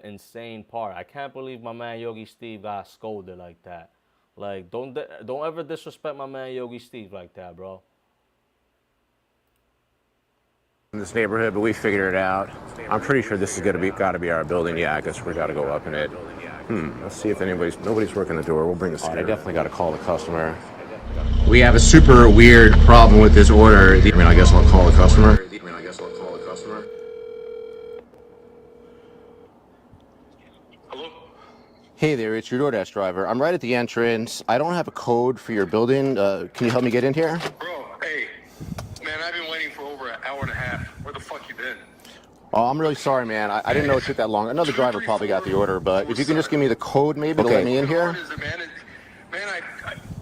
insane part. I can't believe my man Yogi Steve got scolded like that. Like, don't ever disrespect my man Yogi Steve like that, bro. In this neighborhood, but we figured it out. I'm pretty sure this is gotta be our building. Yeah, I guess we gotta go up in it. Let's see if nobody's working the door. We'll bring this. I definitely gotta call the customer. We have a super weird problem with this order. I mean, I guess I'll call the customer. Hello? Hey there, it's your DoorDash driver. I'm right at the entrance. I don't have a code for your building. Can you help me get in here? Bro, hey. Man, I've been waiting for over an hour and a half. Where the fuck you been? Oh, I'm really sorry, man. I didn't know it took that long. Another driver probably got the order, but if you can just give me the code maybe to let me in here. Man, I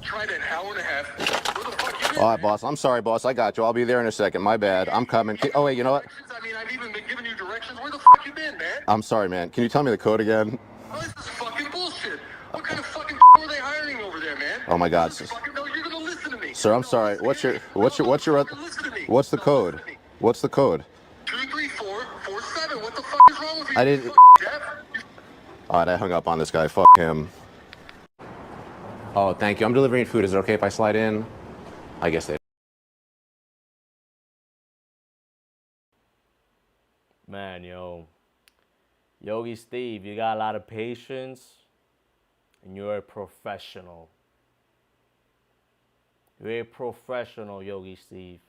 tried an hour and a half. Where the fuck you been? All right, boss. I'm sorry, boss. I got you. I'll be there in a second. My bad. I'm coming. Oh, wait, you know what? I mean, I've even been giving you directions. Where the fuck you been, man? I'm sorry, man. Can you tell me the code again? Oh, this is fucking bullshit. What kind of fucking are they hiring over there, man? Oh my God. No, you're gonna listen to me. Sir, I'm sorry. What's the code? What's the code? 23447. What the fuck is wrong with you? I didn't. Jeff? All right, I hung up on this guy. Fuck him. Oh, thank you. I'm delivering food. Is it okay if I slide in? I guess they. Man, Yogi Steve, you got a lot of patience, and you're a professional. You're a professional, Yogi Steve.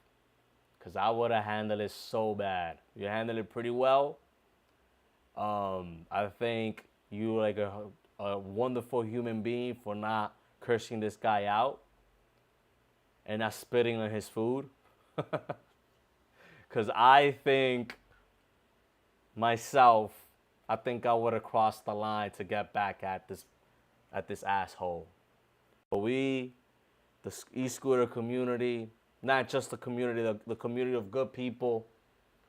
Because I would have handled it so bad. You handled it pretty well. I think you're like a wonderful human being for not cursing this guy out and not spitting on his food. Because I think myself, I think I would have crossed the line to get back at this asshole. But we, the e-scooter community, not just the community, the community of good people,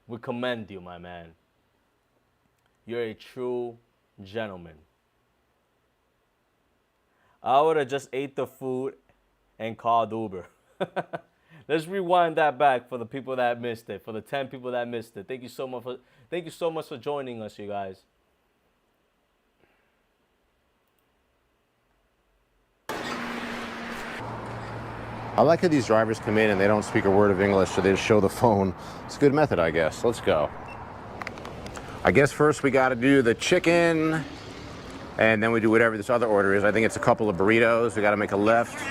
we commend you, my man. You're a true gentleman. I would have just ate the food and called Uber. Let's rewind that back for the people that missed it, for the 10 people that missed it. Thank you so much for joining us, you guys. I like how these drivers come in and they don't speak a word of English, so they just show the phone. It's a good method, I guess. Let's go. I guess first we got to do the chicken, and then we do whatever this other order is. I think it's a couple of burritos. We got to make a left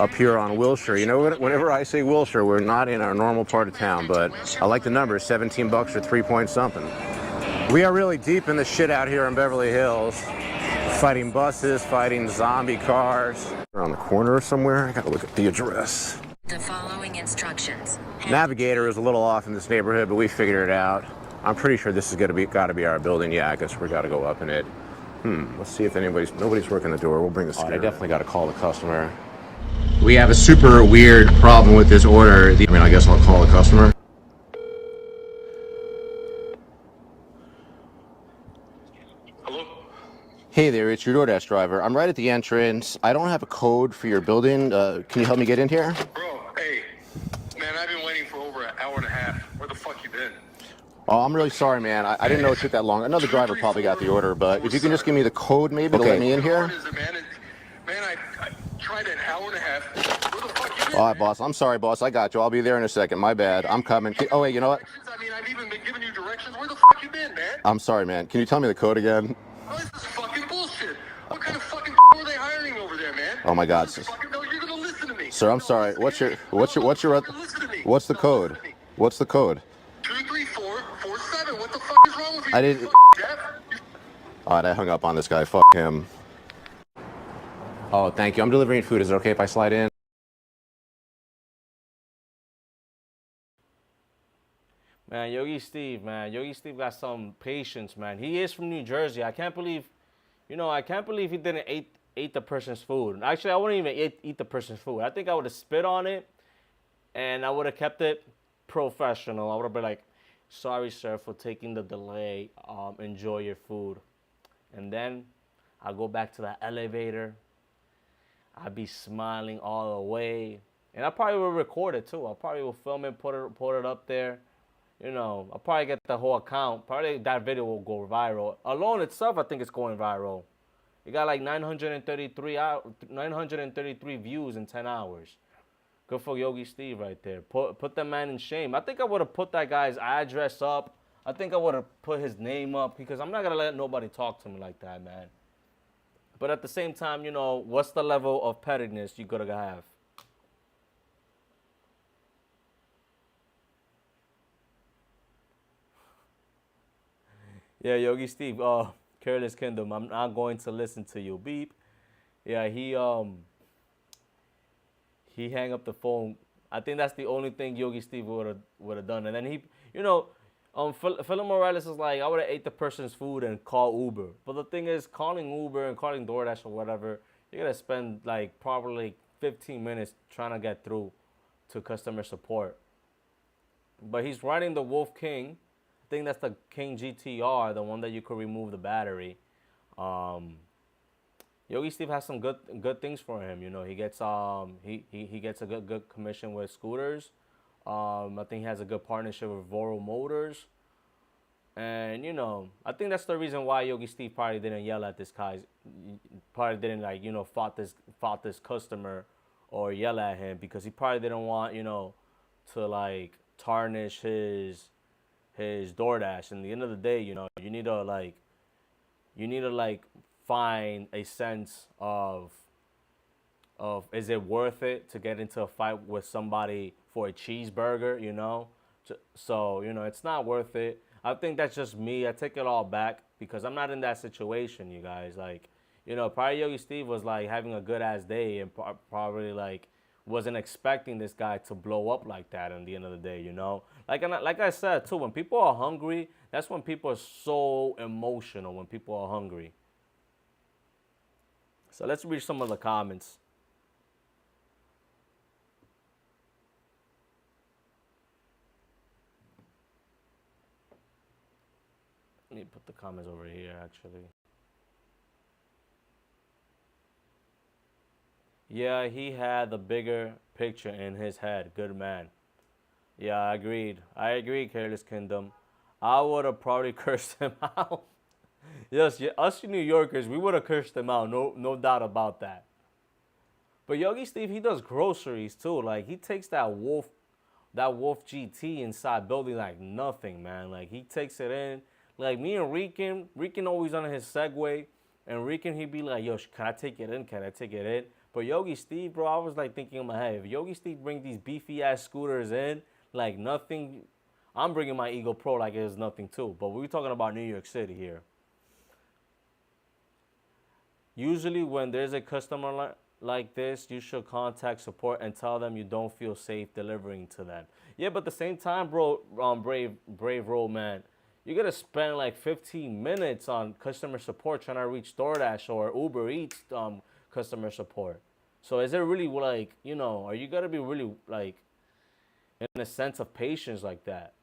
up here on Wilshire. You know, whenever I say Wilshire, we're not in our normal part of town, but I like the numbers, 17 bucks or 3 point something. We are really deep in the shit out here in Beverly Hills, fighting buses, fighting zombie cars. Around the corner somewhere, I gotta look at the address. The following instructions. Navigator is a little off in this neighborhood, but we figured it out. I'm pretty sure this is gotta be our building. Yeah, I guess we gotta go up in it. Let's see if nobody's working the door. We'll bring the scooter. I definitely gotta call the customer. We have a super weird problem with this order. I guess I'll call the customer. Hello? Hey there, it's your DoorDash driver. I'm right at the entrance. I don't have a code for your building. Can you help me get in here? Bro, hey. Man, I've been waiting for over an hour and a half. Where the fuck you been? Oh, I'm really sorry, man. I didn't know it took that long. Another driver probably got the order, but if you can just give me the code maybe to let me in here. Man, I tried an hour and a half. Where the fuck you been? All right, boss. I'm sorry, boss. I got you. I'll be there in a second. My bad. I'm coming. Oh, wait, you know what? I mean, I've even been giving you directions. Where the fuck you been, man? I'm sorry, man. Can you tell me the code again? Oh, this is fucking bullshit. What kind of fucking are they hiring over there, man? Oh my God. No, you're gonna listen to me. Sir, I'm sorry. What's the code? What's the code? 23447. What the fuck is wrong with you? I didn't. Jeff? All right, I hung up on this guy. Fuck him. Oh, thank you. I'm delivering food. Is it okay if I slide in? Man, Yogi Steve got some patience, man. He is from New Jersey. I can't believe he didn't eat the person's food. Actually, I wouldn't even eat the person's food. I think I would have spit on it, and I would have kept it professional. I would have been like, sorry, sir, for taking the delay. Enjoy your food. And then I'll go back to the elevator. I'll be smiling all the way. And I probably will record it, too. I probably will film it, put it up there. You know, I'll probably get the whole account. Probably that video will go viral. Alone itself, I think it's going viral. It got like 933 views in 10 hours. Good for Yogi Steve right there. Put the man in shame. I think I would have put that guy's address up. I think I would have put his name up because I'm not going to let nobody talk to me like that, man. But at the same time, you know, what's the level of pettiness you gotta have? Yeah, Yogi Steve, Careless Kingdom, I'm not going to listen to you. Beep. Yeah, he hang up the phone. I think that's the only thing Yogi Steve would have done. And then he, you know, Philip Morales is like, I would have ate the person's food and call Uber. But the thing is, calling Uber and calling DoorDash or whatever, you're going to spend like probably 15 minutes trying to get through to customer support. But he's riding the Wolf King. I think that's the King GTR, the one that you could remove the battery. Yogi Steve has some good things for him. You know, he gets he gets a good commission with scooters. I think he has a good partnership with Voro Motors. And you know, I think that's the reason why Yogi Steve probably didn't yell at this guy. Probably didn't like, you know, fought this customer or yell at him, because he probably didn't want, you know, to like tarnish his DoorDash. And at the end of the day, you know, you need to like find a sense of is it worth it to get into a fight with somebody for a cheeseburger, you know? So, you know, it's not worth it. I think that's just me. I take it all back because I'm not in that situation, you guys. Like, you know, probably Yogi Steve was like having a good ass day and probably like wasn't expecting this guy to blow up like that at the end of the day, you know? Like I said too, when people are hungry, that's when people are so emotional, when people are hungry. So let's read some of the comments. Let me put the comments over here, actually. Yeah, he had the bigger picture in his head. Good man. Yeah, I agreed. I agree, Careless Kingdom. I would have probably cursed him out. Yes, yeah, us New Yorkers, we would have cursed him out. No doubt about that. But Yogi Steve, he does groceries too. Like, he takes that Wolf GT inside building like nothing, man. Like, he takes it in. Like, me and Rican always on his Segway, and Rican, he'd be like, yo, can I take it in? Can I take it in? But Yogi Steve, bro, I was like thinking in my head, if Yogi Steve bring these beefy ass scooters in, like nothing, I'm bringing my Eagle Pro like it is nothing too. But we're talking about New York City here. Usually when there's a customer like this, you should contact support and tell them you don't feel safe delivering to them. Yeah, but at the same time, bro, Brave Roll, man, you're going to spend like 15 minutes on customer support trying to reach DoorDash or Uber Eats customer support. So is it really like, you know, are you going to be really like in a sense of patience like that?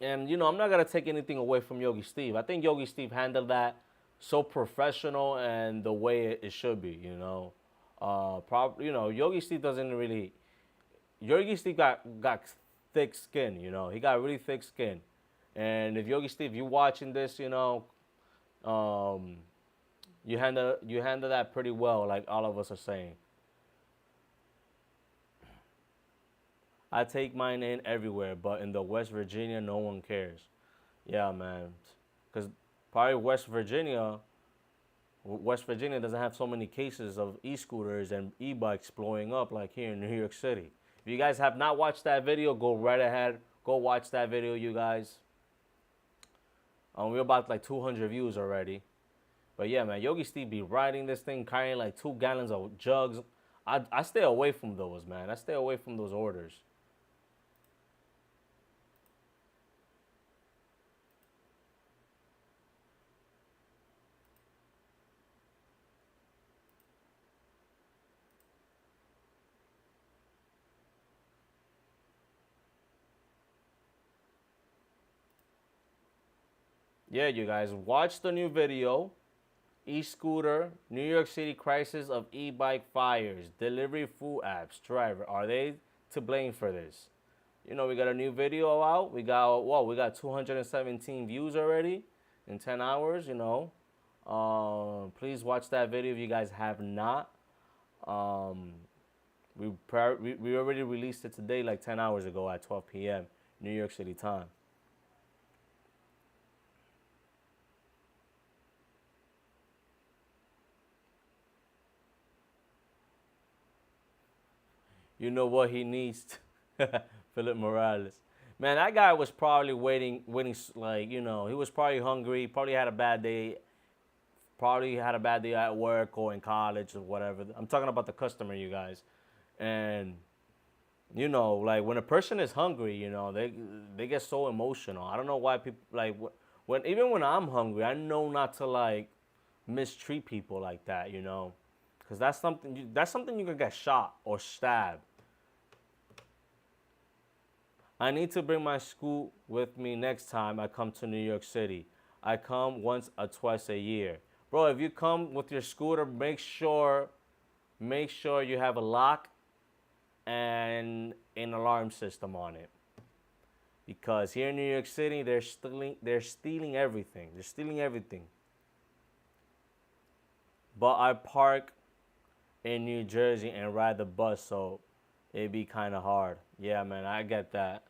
And, you know, I'm not going to take anything away from Yogi Steve. I think Yogi Steve handled that so professional and the way it should be, you know. You know, Yogi Steve doesn't really... Yogi Steve got thick skin, you know. He got really thick skin. And if Yogi Steve, you watching this, you know, you handle that pretty well, like all of us are saying. I take mine in everywhere, but in the West Virginia, no one cares. Yeah, man. Because probably West Virginia doesn't have so many cases of e-scooters and e-bikes blowing up like here in New York City. If you guys have not watched that video, go right ahead. Go watch that video, you guys. We're about like 200 views already. But yeah, man, Yogi Steve be riding this thing, carrying like 2 gallons of jugs. I stay away from those, man. I stay away from those orders. Yeah, you guys, watch the new video. E-scooter, New York City crisis of e-bike fires. Delivery food apps, driver, are they to blame for this? You know, we got a new video out. We got 217 views already in 10 hours, you know. Please watch that video if you guys have not. We already released it today, like 10 hours ago at 12 p.m. New York City time. You know what he needs, Philip Morales. Man, that guy was probably waiting, like, you know, he was probably hungry, probably had a bad day at work or in college or whatever. I'm talking about the customer, you guys. And, you know, like, when a person is hungry, you know, they get so emotional. I don't know why people, like, even when I'm hungry, I know not to, like, mistreat people like that, you know. Because that's something you can get shot or stabbed. I need to bring my scoot with me next time I come to New York City. I come once or twice a year. Bro, if you come with your scooter, make sure you have a lock and an alarm system on it. because here in New York City, they're stealing everything. They're stealing everything. But I park in New Jersey and ride the bus, so it'd be kind of hard. Yeah, man, I get that.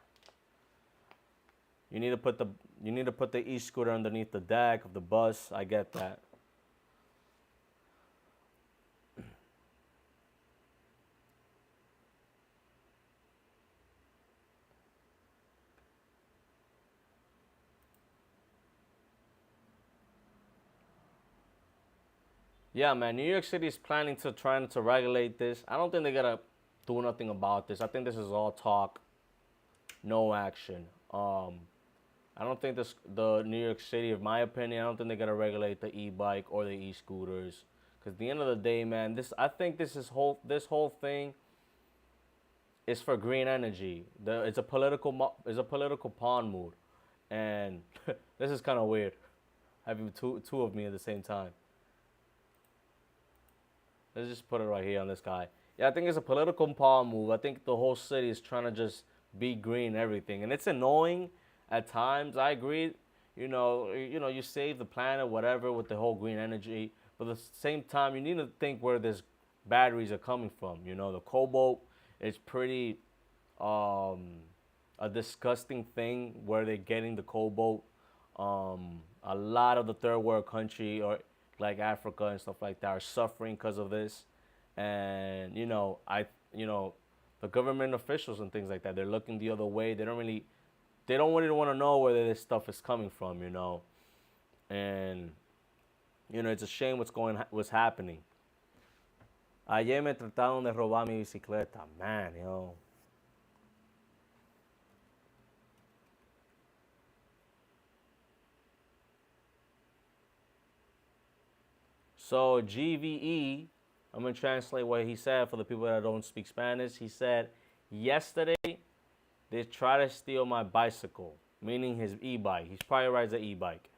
You need to put the e-scooter underneath the deck of the bus. I get that. Yeah, man, New York City is trying to regulate this. I don't think they're gonna do nothing about this. I think this is all talk, no action. I don't think the New York City, in my opinion, I don't think they're gonna regulate the e-bike or the e-scooters. Cause at the end of the day, man, I think this whole thing is for green energy. It's a political pawn move, and this is kind of weird, having two of me at the same time. Let's just put it right here on this guy. Yeah, I think it's a political pawn move. I think the whole city is trying to just be green and everything, and it's annoying at times. I agree. You save the planet, whatever, with the whole green energy. But at the same time, you need to think where these batteries are coming from. The cobalt is pretty a disgusting thing where they're getting the cobalt. A lot of the third world country or like Africa and stuff like that are suffering because of this. And the government officials and things like that, they're looking the other way. They don't really want to know where this stuff is coming from, And it's a shame what's happening. Ayer me trataron de robar mi bicicleta. Man, So GVE, I'm going to translate what he said for the people that don't speak Spanish. He said, yesterday they tried to steal my bicycle, meaning his e-bike. He probably rides an e-bike.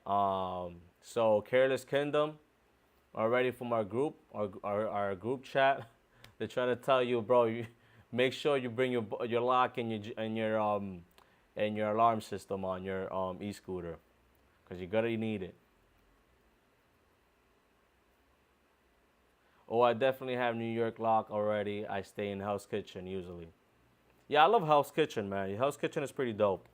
So Careless Kingdom, already from our group, our group chat, they're trying to tell you, bro, make sure you bring your lock and your alarm system on your e-scooter, because you're gonna need it. Oh, I definitely have New York lock already. I stay in Hell's Kitchen usually. Yeah, I love Hell's Kitchen, man. Hell's Kitchen is pretty dope.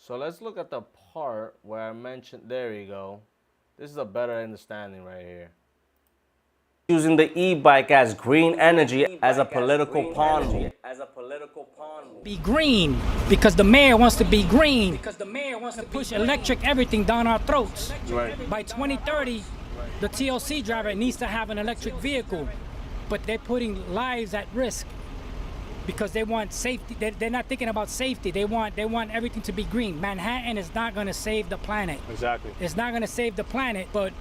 So let's look at the part where I mentioned, there you go. This is a better understanding right here. Using the e-bike as green energy as a political pawn move. Be green because the mayor wants to be green. Because the mayor wants to push electric everything down our throats. Right. By 2030, the TLC driver needs to have an electric vehicle, but they're putting lives at risk because they want safety. They're not thinking about safety. They want everything to be green. Manhattan is not going to save the planet. Exactly. It's not going to save the planet, but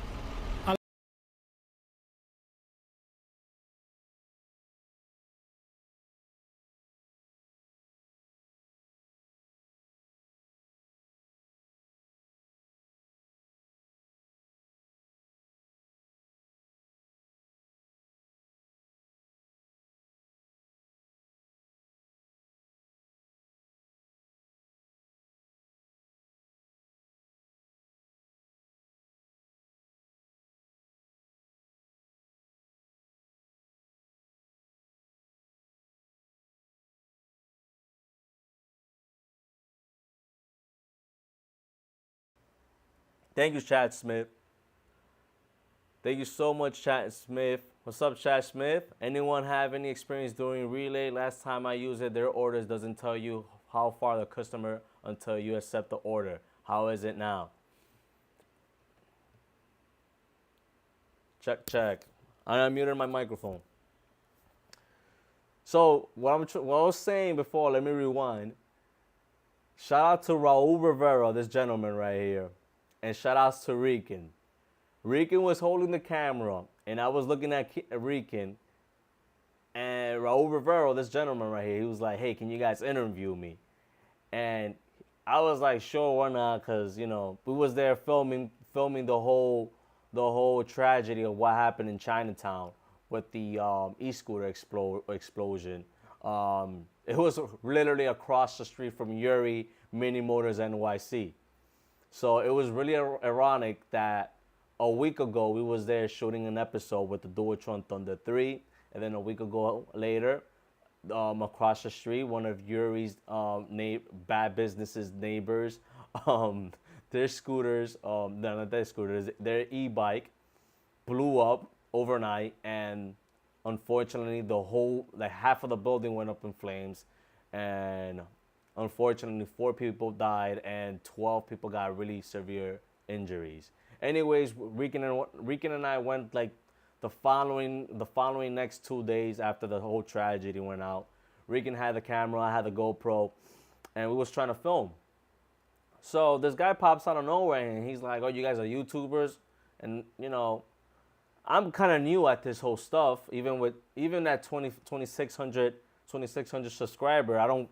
Thank you, Chad Smith. Thank you so much, Chad Smith. What's up, Chad Smith? Anyone have any experience doing relay? Last time I used it, their orders doesn't tell you how far the customer until you accept the order. How is it now? Check, check. I unmuted my microphone. So what I was saying before, let me rewind. Shout out to Raul Rivera, this gentleman right here, and shout outs to Rican. Rican was holding the camera, and I was looking at Rican, and Raul Rivera, this gentleman right here, he was like, "Hey, can you guys interview me?" And I was like, "Sure, why not?" Because we was there filming the whole tragedy of what happened in Chinatown with the e-scooter explosion. It was literally across the street from Yuri Mini Motors NYC. So it was really ironic that a week ago we was there shooting an episode with the Duotron Thunder 3, and then a week ago later, across the street, one of Yuri's bad business's neighbors, their scooters, no, not their scooters, their e-bike blew up overnight, and unfortunately half of the building went up in flames, and unfortunately 4 people died and 12 people got really severe injuries. Anyways, Rican and I went like the following next 2 days after the whole tragedy went out. Rican had the camera, I had the GoPro, and we was trying to film. So this guy pops out of nowhere and he's like, "Oh, you guys are YouTubers?" And I'm kind of new at this whole stuff. Even at 2,600 subscriber, I don't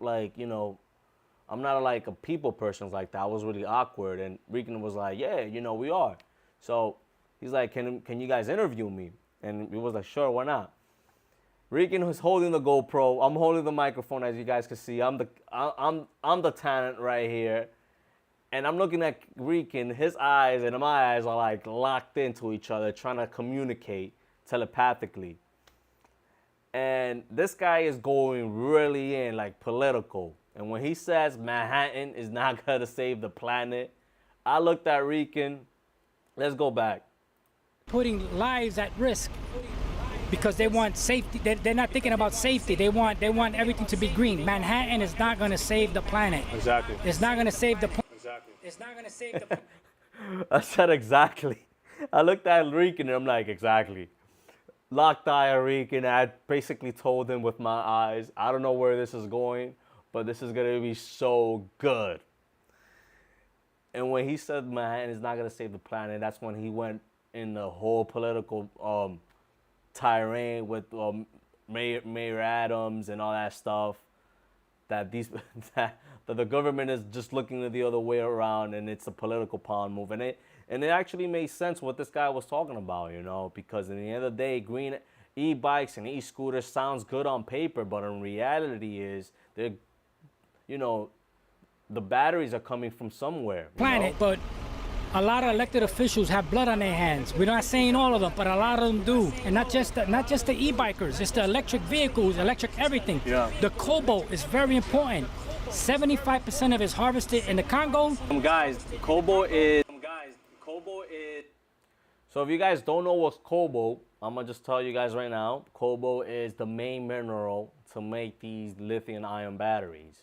I'm not like a people person like that. I was really awkward, and Rican was like, "Yeah, we are." So he's like, "Can you guys interview me?" And we was like, "Sure, why not?" Rican was holding the GoPro. I'm holding the microphone, as you guys can see. I'm the talent right here. And I'm looking at Rican, his eyes and my eyes are like locked into each other, trying to communicate telepathically. And this guy is going really in, like political. And when he says Manhattan is not going to save the planet, I looked at Rican. Let's go back. Putting lives at risk because they want safety. They're not thinking about safety. They want everything to be green. Manhattan is not going to save the planet. Exactly. It's not going to save the planet. Exactly. It's not going to save the I said exactly. I looked at Rican and I'm like, exactly. Locked eye at Rican. I basically told him with my eyes, I don't know where this is going, but this is going to be so good. And when he said Manhattan is not going to save the planet, that's when he went in the whole political tirade with Mayor Adams and all that stuff. That the government is just looking the other way around, and it's a political pawn move. And it actually made sense what this guy was talking about, because in the end of the day, green e-bikes and e-scooters sounds good on paper, but in reality is they're, the batteries are coming from somewhere. Planet, but a lot of elected officials have blood on their hands. We're not saying all of them, but a lot of them do. And not just the e-bikers, it's the electric vehicles, electric everything. Yeah. The cobalt is very important. 75% of it is harvested in the Congo. Guys, cobalt is... So if you guys don't know what's cobalt, I'm going to just tell you guys right now. Cobalt is the main mineral to make these lithium-ion batteries.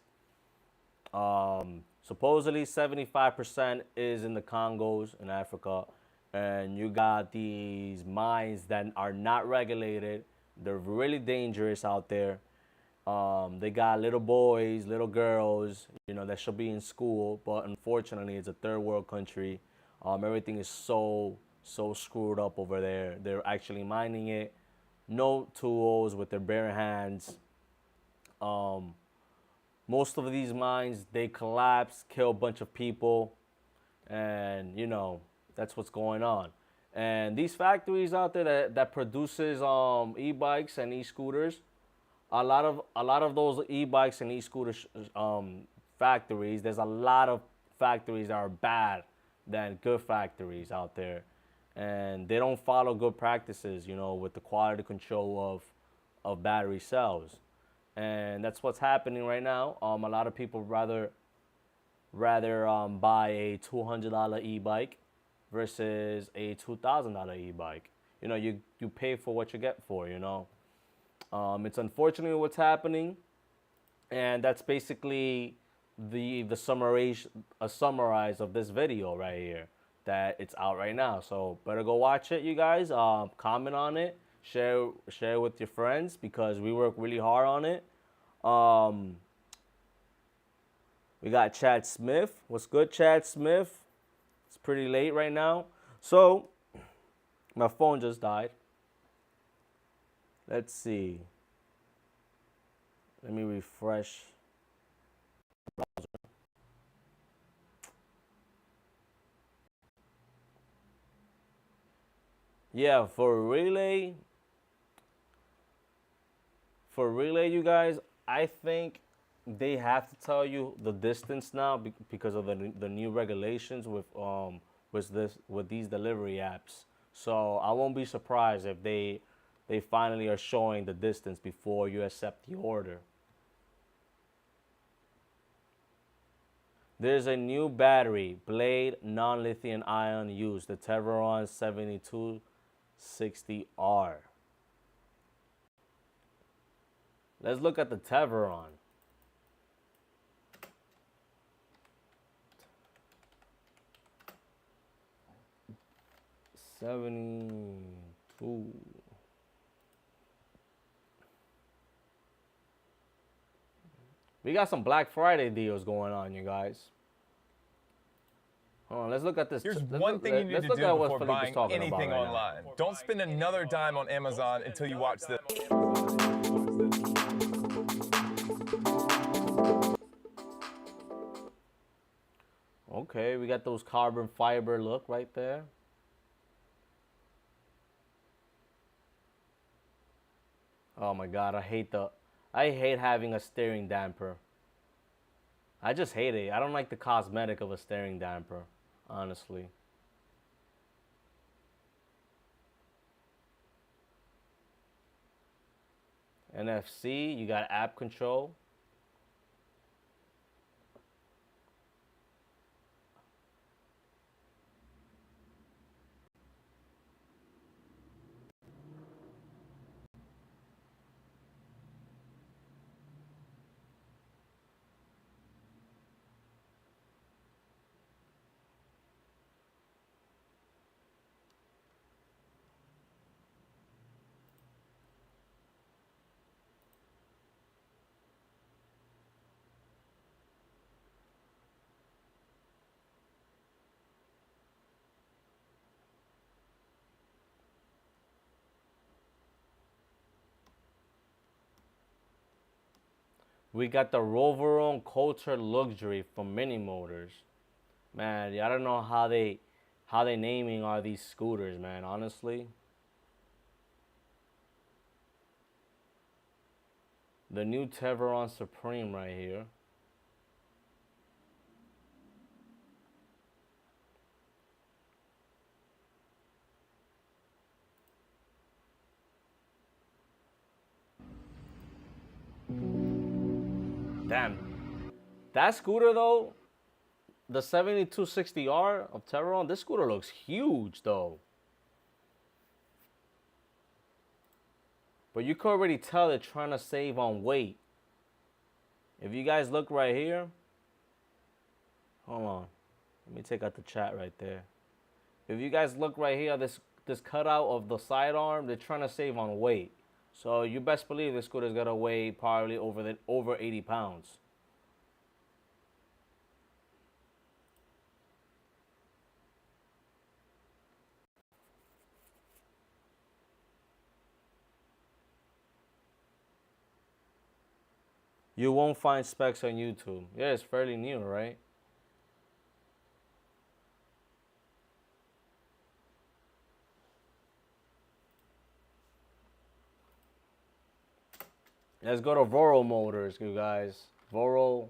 Supposedly 75% is in the Congos in Africa, and you got these mines that are not regulated. They're really dangerous out there. They got little boys, little girls, that should be in school, but unfortunately it's a third world country. Everything is so screwed up over there. They're actually mining it, no tools, with their bare hands. Most of these mines, they collapse, kill a bunch of people, and that's what's going on. And these factories out there that produces e-bikes and e-scooters, a lot of those e-bikes and e-scooters factories, there's a lot of factories that are bad than good factories out there, and they don't follow good practices, with the quality control of battery cells. And that's what's happening right now. A lot of people rather buy a $200 e-bike versus a $2,000 e-bike. You pay for what you get for. It's unfortunately what's happening, and that's basically the summarize of this video right here. That it's out right now. So better go watch it, you guys. Comment on it. share it with your friends because we work really hard on it. We got Chad Smith. What's good, Chad Smith? It's pretty late right now. So, my phone just died. Let's see. Let me refresh. Yeah, for relay, you guys, I think they have to tell you the distance now because of the new regulations with these delivery apps. So I won't be surprised if they finally are showing the distance before you accept the order. There's a new battery, Blade non-lithium ion used, the Tevron 7260R. Let's look at the Tevron. We got some Black Friday deals going on, you guys. Hold on, let's look at this. Here's one thing you need to do before buying anything online. Don't spend another dime on Amazon until you watch this. Okay, we got those carbon fiber look right there. Oh my God, I hate having a steering damper. I just hate it. I don't like the cosmetic of a steering damper, honestly. NFC, you got app control. We got the Roveron Culture Luxury from Mini Motors. Man, I don't know how they naming are these scooters, man, honestly. The new Tevron Supreme right here. Damn. That scooter though, the 7260R of Tevron, this scooter looks huge though. But you can already tell they're trying to save on weight. If you guys look right here, hold on. Let me take out the chat right there. If you guys look right here, this cutout of the sidearm, they're trying to save on weight. So you best believe this scooter's gonna weigh probably over 80 pounds. You won't find specs on YouTube. Yeah, it's fairly new, right? Let's go to Voro Motors, you guys. Voro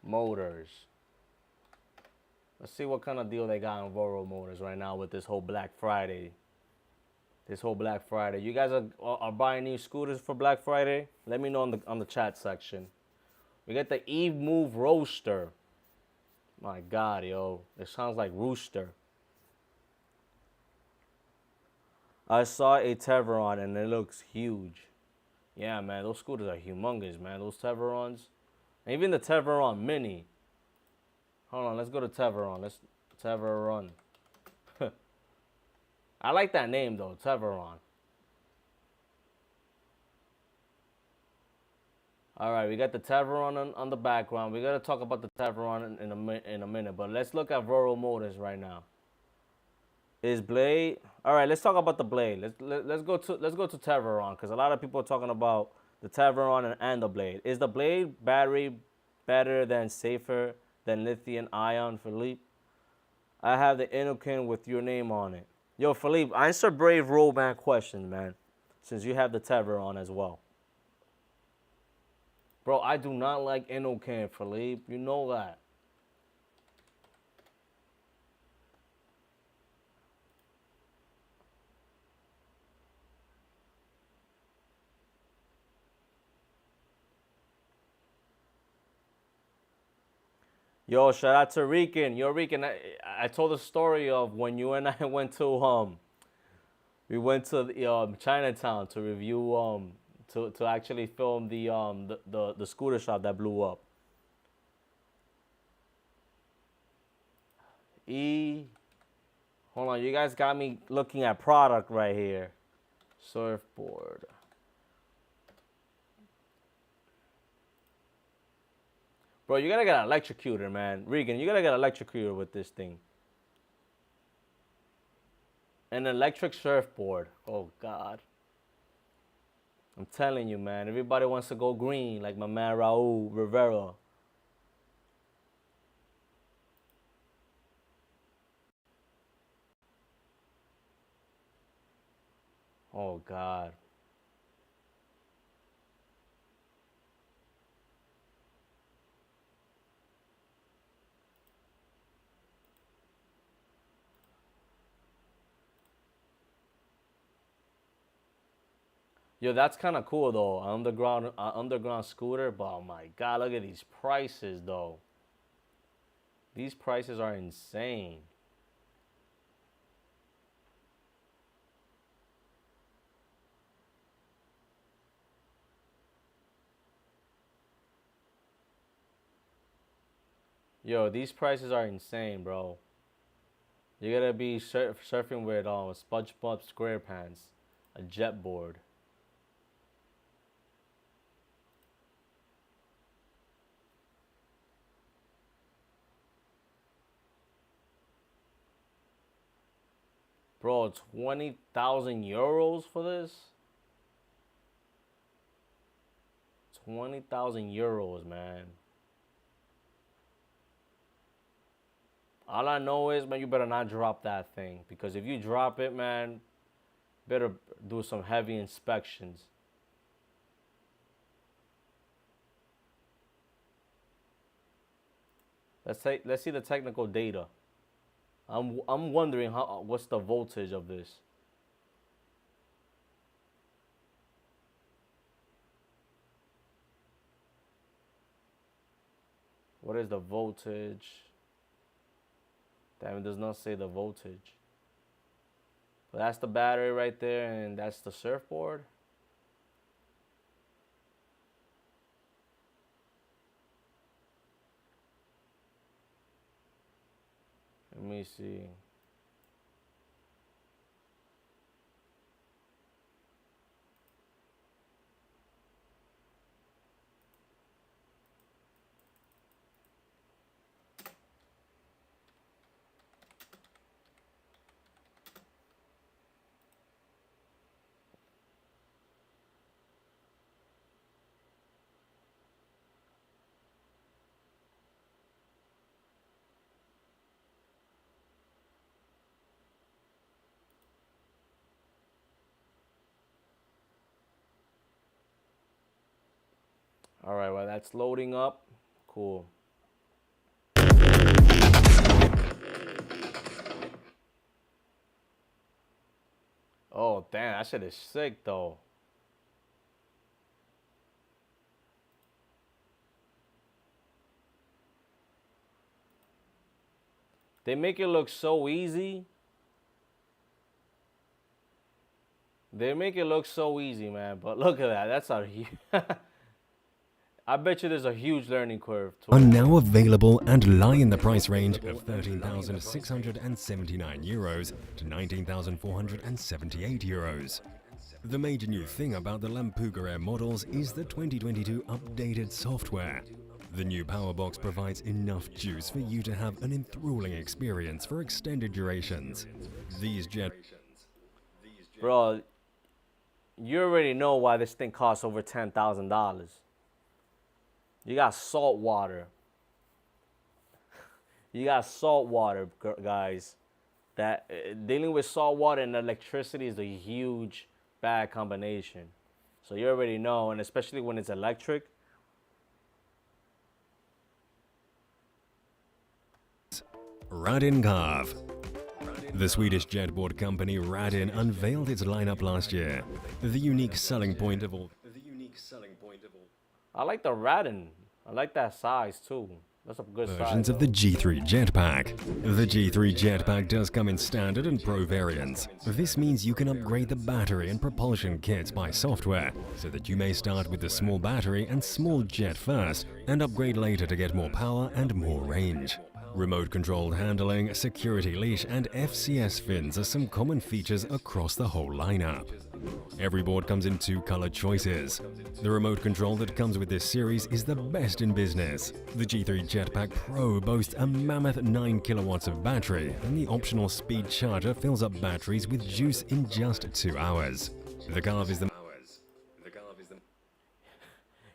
Motors. Let's see what kind of deal they got on Voro Motors right now with this whole Black Friday. You guys are buying new scooters for Black Friday? Let me know on the chat section. We got the Eve Move Roadster. My God, yo. It sounds like Rooster. I saw a Tevron and it looks huge. Yeah, man, those scooters are humongous, man. Those Teverons. And even the Tevron Mini. Hold on, let's go to Tevron. Tevron. I like that name, though, Tevron. All right, we got the Tavron on the background. We got to talk about the Tavron in a minute, but let's look at Rural Motors right now. Is Blade? All right, let's talk about the Blade. Let's go to Tavron, because a lot of people are talking about the Tavron and the Blade. Is the Blade battery better than safer than lithium ion, Philippe? I have the Inokin with your name on it. Yo, Philippe, answer Brave Rollback question, man, since you have the Tavron as well. Bro, I do not like Inokin, Philippe. You know that. Yo, shout out to Rican. Yo, Rican, I told the story of when you and I went to we went to the, Chinatown to review to actually film the scooter shop that blew up. Hold on, you guys got me looking at product right here. Surfboard. Bro, you gotta get an electrocutor, man. Regan, you gotta get an electrocutor with this thing. An electric surfboard. Oh, God. I'm telling you, man. Everybody wants to go green, like my man Raul Rivera. Oh, God. Yo, that's kind of cool though. Underground scooter, but oh my God, look at these prices though. These prices are insane. Yo, these prices are insane, bro. You gotta be surfing with SpongeBob SquarePants, a jet board. Bro, 20,000 euros for this? 20,000 euros, man. All I know is, man, you better not drop that thing. Because if you drop it, man, better do some heavy inspections. Let's see the technical data. I'm wondering what's the voltage of this. What is the voltage? Damn, it does not say the voltage. But that's the battery right there, and that's the surfboard. Let me see. All right, well, that's loading up. Cool. Oh, damn, that shit is sick, though. They make it look so easy. They make it look so easy, man. But look at that. That's a huge... I bet you there's a huge learning curve too. Are now available and lie in the price range of 13,679 euros to 19,478 euros. The major new thing about the Lampuga Air models is the 2022 updated software. The new Powerbox provides enough juice for you to have an enthralling experience for extended durations. These jet... Bro, you already know why this thing costs over $10,000. You got salt water. You got salt water, guys. That dealing with salt water and electricity is a huge bad combination. So you already know, and especially when it's electric. Radin Carve. The Swedish jetboard company Radin unveiled its lineup last year. The unique selling point of all. I like the Radin. I like that size too. That's a good Versions size. Of the G3 Jetpack. The G3 Jetpack does come in standard and pro variants. This means you can upgrade the battery and propulsion kits by software, so that you may start with the small battery and small jet first, and upgrade later to get more power and more range. Remote-controlled handling, security leash, and FCS fins are some common features across the whole lineup. Every board comes in 2 color choices. The remote control that comes with this series is the best in business. The G3 Jetpack Pro boasts a mammoth 9 kilowatts of battery, and the optional speed charger fills up batteries with juice in just 2 hours. The Carve is the...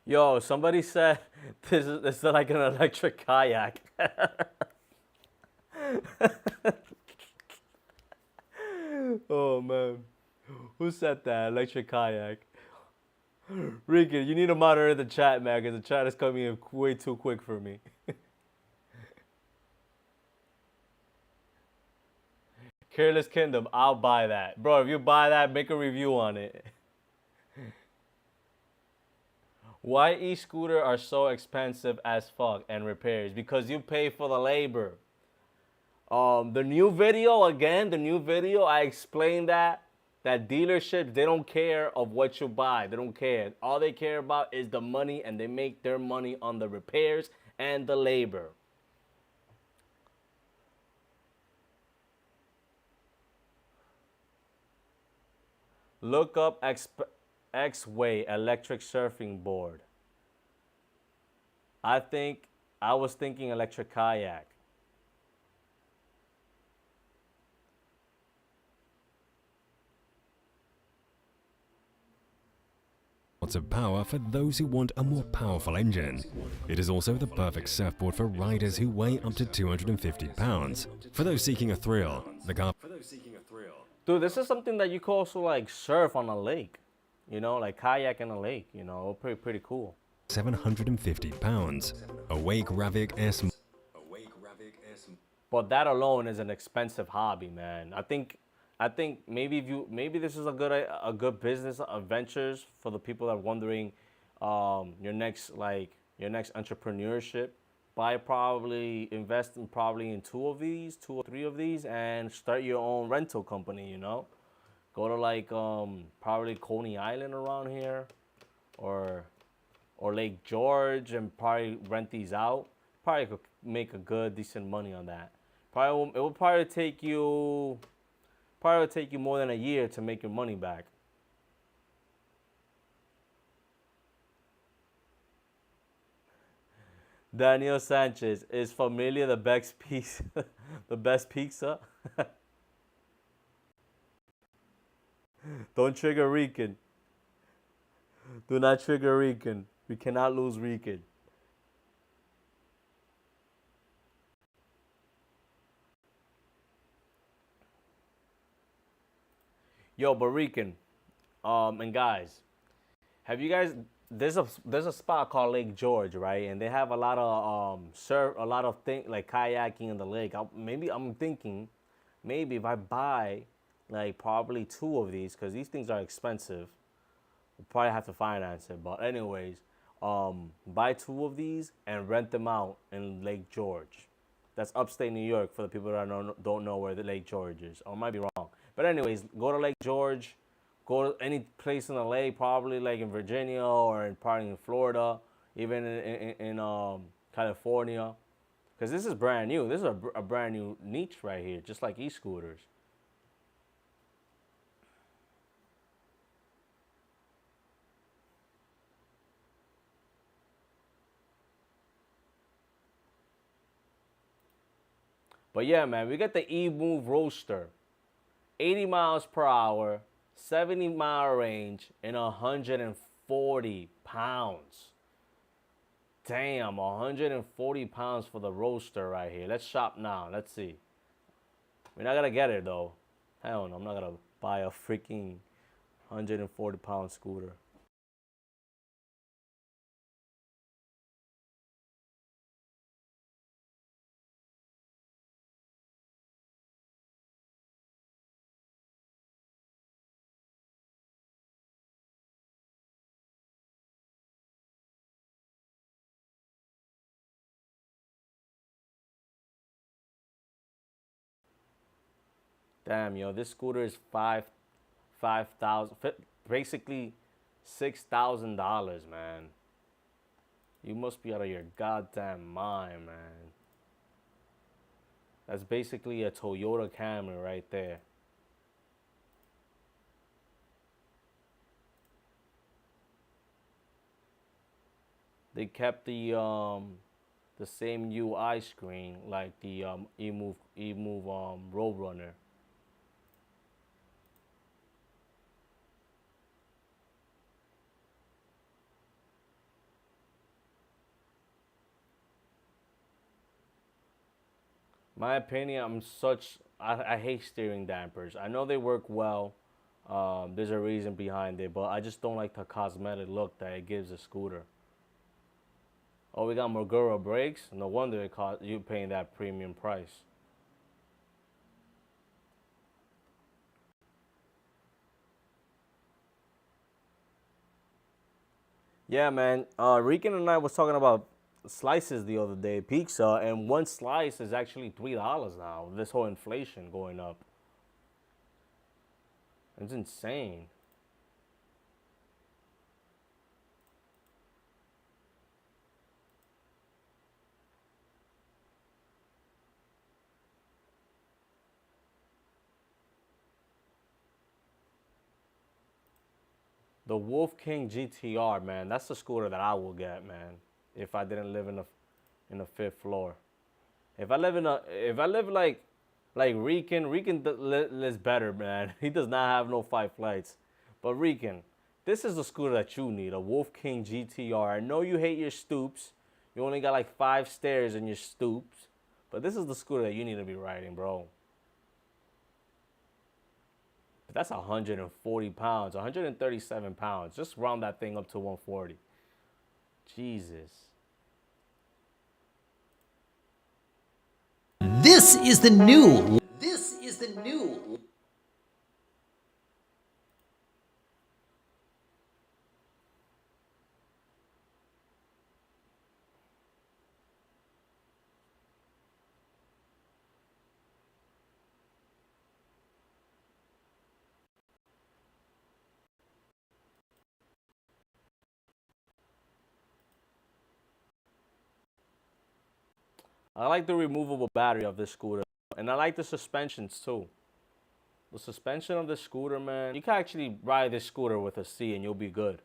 Yo, somebody said this is like an electric kayak. Oh man, who said that? Electric kayak. Ricky, you need to monitor the chat, man, because the chat is coming in way too quick for me. Careless Kingdom, I'll buy that. Bro, if you buy that, make a review on it. Why e-scooter are so expensive as fuck and repairs? Because you pay for the labor. The new video, I explained that dealerships, they don't care of what you buy. They don't care. All they care about is the money, and they make their money on the repairs and the labor. Look up X-Way electric surfing board. I was thinking electric kayak. Lots of power for those who want a more powerful engine. It is also the perfect surfboard for riders who weigh up to 250 pounds. For those seeking a thrill, the Carve... Dude, this is something that you could also like surf on a lake. You know, like kayak in a lake, you know, pretty cool. 750 pounds. A Wake Ravik S. But that alone is an expensive hobby, man. I think maybe this is a good business ventures for the people that are wondering your next entrepreneurship. Invest in 2 or 3 of these, and start your own rental company, you know. Go to like probably Coney Island around here, or Lake George, and probably rent these out. Probably could make a decent money on that. It will probably take you more than a year to make your money back. Daniel Sanchez, is Familia the best pizza? The best pizza? Don't trigger Rican. Do not trigger Rican. We cannot lose Rican. Yo, but Rican, and guys, have you guys? There's a spot called Lake George, right? And they have a lot of like kayaking in the lake. I'm thinking, maybe if I buy like probably 2 of these, because these things are expensive, we'll probably have to finance it. But anyways, buy 2 of these and rent them out in Lake George. That's upstate New York for the people that don't know where the Lake George is. Or I might be wrong. But anyways, go to Lake George. Go to any place in the lake, probably like in Virginia or probably in Florida, even in California. Because this is brand new. This is a brand new niche right here, just like e-scooters. But yeah, man, we got the E-Move Roadster. 80 miles per hour, 70-mile range, and 140 pounds. Damn, 140 pounds for the Roadster right here. Let's shop now. Let's see. We're not gonna get it though. Hell no, I'm not gonna buy a freaking 140-pound scooter. Damn, yo, this scooter is basically $6,000, man. You must be out of your goddamn mind, man. That's basically a Toyota Camry right there. They kept the same UI screen like the E-Move Roadrunner. My opinion, I hate steering dampers. I know they work well. There's a reason behind it, but I just don't like the cosmetic look that it gives a scooter. Oh, we got Mogura brakes? No wonder it cost you paying that premium price. Yeah, man. Rican and I was talking about slices the other day, pizza, and one slice is actually $3 now. This whole inflation going up. It's insane. The Wolf King GTR, man, that's the scooter that I will get, man. If I didn't live in the 5th floor. If I live like Rican lives better, man. He does not have no 5 flights. But Rican, this is the scooter that you need, a Wolf King GTR. I know you hate your stoops. You only got like 5 stairs in your stoops. But this is the scooter that you need to be riding, bro. But that's 140 pounds, 137 pounds. Just round that thing up to 140. Jesus. This is the new. This is the new. I like the removable battery of this scooter. And I like the suspensions too. The suspension of the scooter, man. You can actually ride this scooter with a C and you'll be good.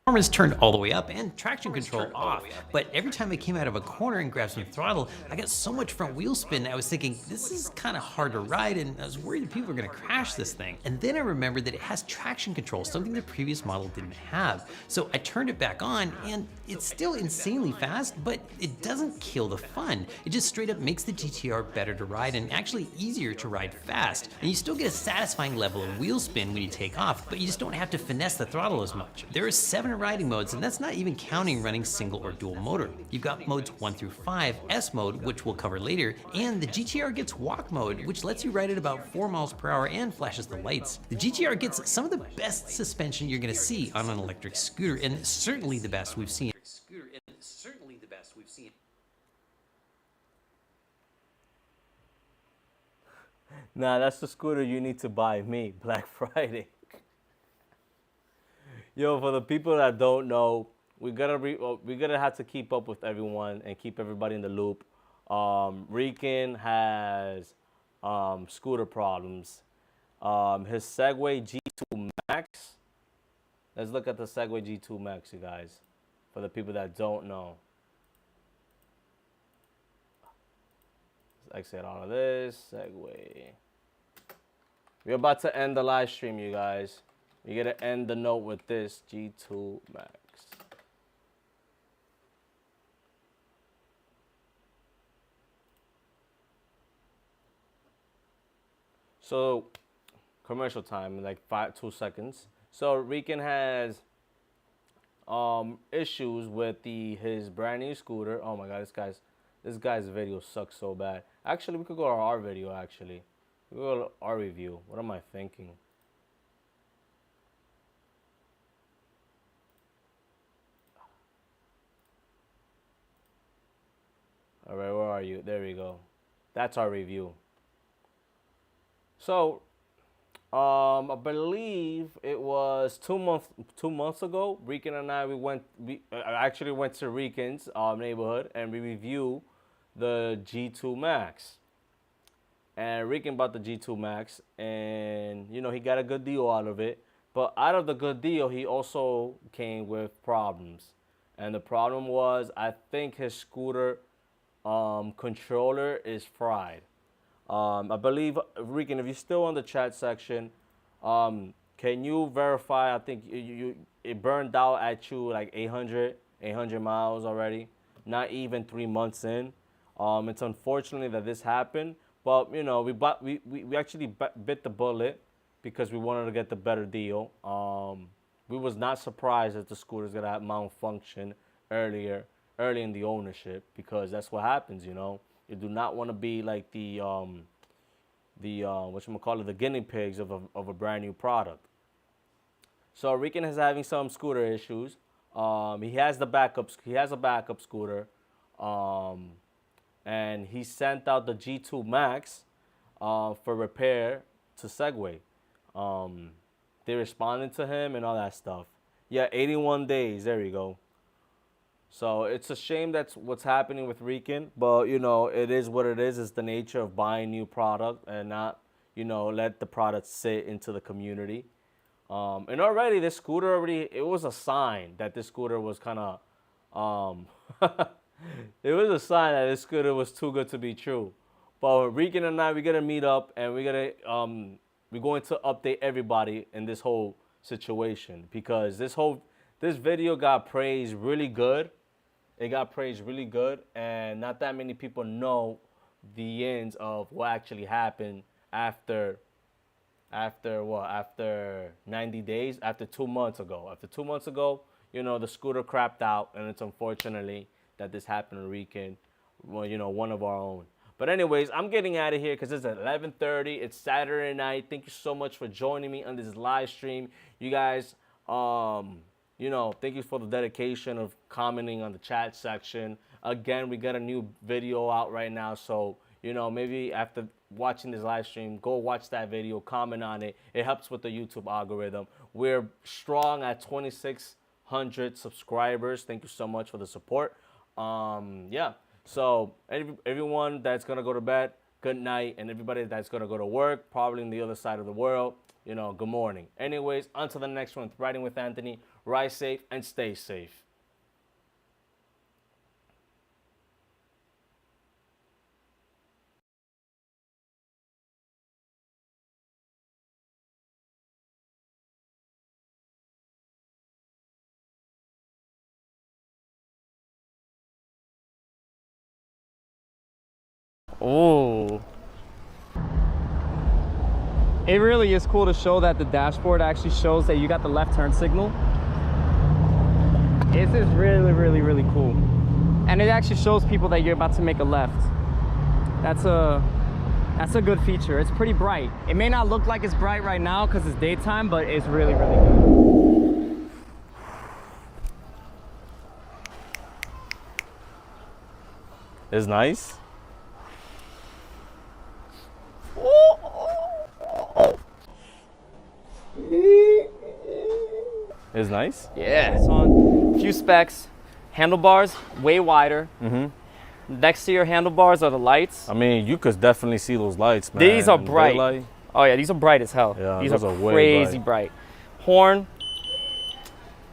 Performance turned all the way up and traction control off, but every time I came out of a corner and grabbed some throttle, I got so much front wheel spin I was thinking, this is kind of hard to ride, and I was worried that people were going to crash this thing. And then I remembered that it has traction control, something the previous model didn't have. So I turned it back on, and it's still insanely fast, but it doesn't kill the fun. It just straight up makes the GTR better to ride and actually easier to ride fast. And you still get a satisfying level of wheel spin when you take off, but you just don't have to finesse the throttle as much. There are 7 riding modes, and that's not even counting running single or dual motor. You've got modes 1 through 5, S mode, which we'll cover later, and the GTR gets walk mode, which lets you ride at about 4 miles per hour and flashes the lights. The GTR gets some of the best suspension you're gonna see on an electric scooter, and certainly the best we've seen. Nah, that's the scooter you need to buy me, Black Friday. Yo, for the people that don't know, we're gonna have to keep up with everyone and keep everybody in the loop Rican has scooter problems. His Segway G2 Max. Let's look at the Segway G2 Max, you guys, for the people that don't know. Let's exit all of this. Segway. We're about to end the live stream, you guys. We gotta end the note with this G2 Max. So, commercial time, like 2 seconds. So Rican has issues with his brand new scooter. Oh my God, this guy's video sucks so bad. Actually, we could go to our video. Actually, we could go to our review. What am I thinking? All right, where are you? There we go. That's our review. So, I believe it was 2 months ago. Rican and I we actually went to Rican's neighborhood and we reviewed the G2 Max. And Rican bought the G2 Max, and you know he got a good deal out of it. But out of the good deal, he also came with problems. And the problem was, I think his scooter controller is fried. I believe, Rican, if you're still on the chat section, can you verify? I think it burned out at you like 800 miles already, not even 3 months in. It's unfortunate that this happened, but you know we actually bit the bullet because we wanted to get the better deal. We was not surprised that the scooter's gonna have malfunction early in the ownership, because that's what happens, you know. You do not want to be like the guinea pigs of a brand new product. So Rican is having some scooter issues. He has a backup scooter, and he sent out the G2 Max for repair to Segway. They responded to him and all that stuff. Yeah, 81 days. There you go. So it's a shame that's what's happening with Rican, but you know, it is what it is. It's the nature of buying new product and not, you know, let the product sit into the community. And already this scooter it was a sign that this scooter was kind of, it was a sign that this scooter was too good to be true. But Rican and I, we gotta meet up and we're going to update everybody in this whole situation, because this video got praised really good. It got praised really good, and not that many people know the ends of what actually happened after 90 days, after 2 months ago. After 2 months ago, you know, the scooter crapped out, and it's unfortunately that this happened to Rican, well, you know, one of our own. But anyways, I'm getting out of here because it's 11:30. It's Saturday night. Thank you so much for joining me on this live stream. You guys, you know, thank you for the dedication of commenting on the chat section. Again, we got a new video out right now, so, you know, maybe after watching this live stream, go watch that video, comment on it. It helps with the YouTube algorithm. We're strong at 2,600 subscribers. Thank you so much for the support. Yeah, so everyone that's going to go to bed, good night. And everybody that's going to go to work, probably on the other side of the world, you know, good morning. Anyways, until the next one, Riding with Anthony. Ride safe and stay safe. Oh. It really is cool to show that the dashboard actually shows that you got the left turn signal. This is really, really, really cool. And it actually shows people that you're about to make a left. That's a good feature. It's pretty bright. It may not look like it's bright right now because it's daytime, but it's really, really good. It's nice. It's nice. Yeah, it's on a few specs. Handlebars way wider. Next to your handlebars are the lights. I mean, you could definitely see those lights, man. These are bright. Daylight. Oh yeah, these are bright as hell. Yeah, these those are way crazy bright. Horn.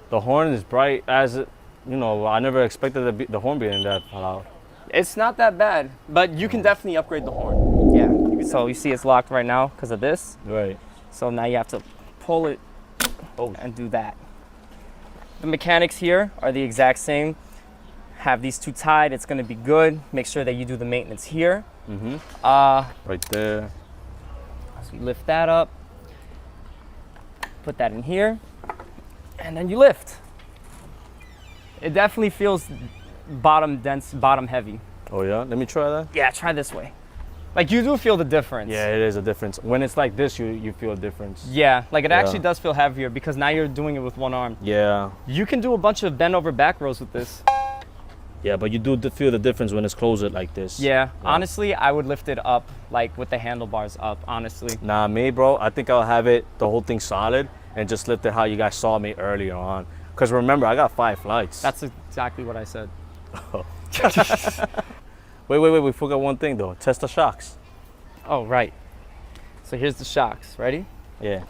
The horn is bright as it, you know, I never expected the horn being that loud. It's not that bad, but you can definitely upgrade the horn. Yeah. So you see it's locked right now because of this. Right. So now you have to pull it and do that. The mechanics here are the exact same. Have these two tied, it's gonna be good. Make sure that you do the maintenance here. Mm-hmm. Right there. So you lift that up, put that in here, and then you lift. It definitely feels bottom dense, bottom heavy. Oh yeah, let me try that. Yeah, try this way. Like you do feel the difference. Yeah, it is a difference. When it's like this, you feel a difference. Yeah, like it actually does feel heavier because now you're doing it with one arm. Yeah. You can do a bunch of bend over back rows with this. Yeah, but you do feel the difference when it's closer like this. Yeah, honestly, I would lift it up, like with the handlebars up, honestly. Nah, me, bro, I think I'll have it, the whole thing solid, and just lift it how you guys saw me earlier on. Because remember, I got 5 flights. That's exactly what I said. Oh. Wait, we forgot one thing though. Test the shocks. Oh, right. So here's the shocks. Ready? Yeah.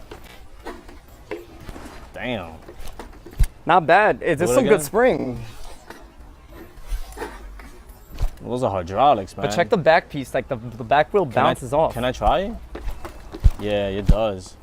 Damn. Not bad. There's some good spring. Those are hydraulics, man. But check the back piece. Like the back wheel bounces off. Can I try it? Yeah, it does.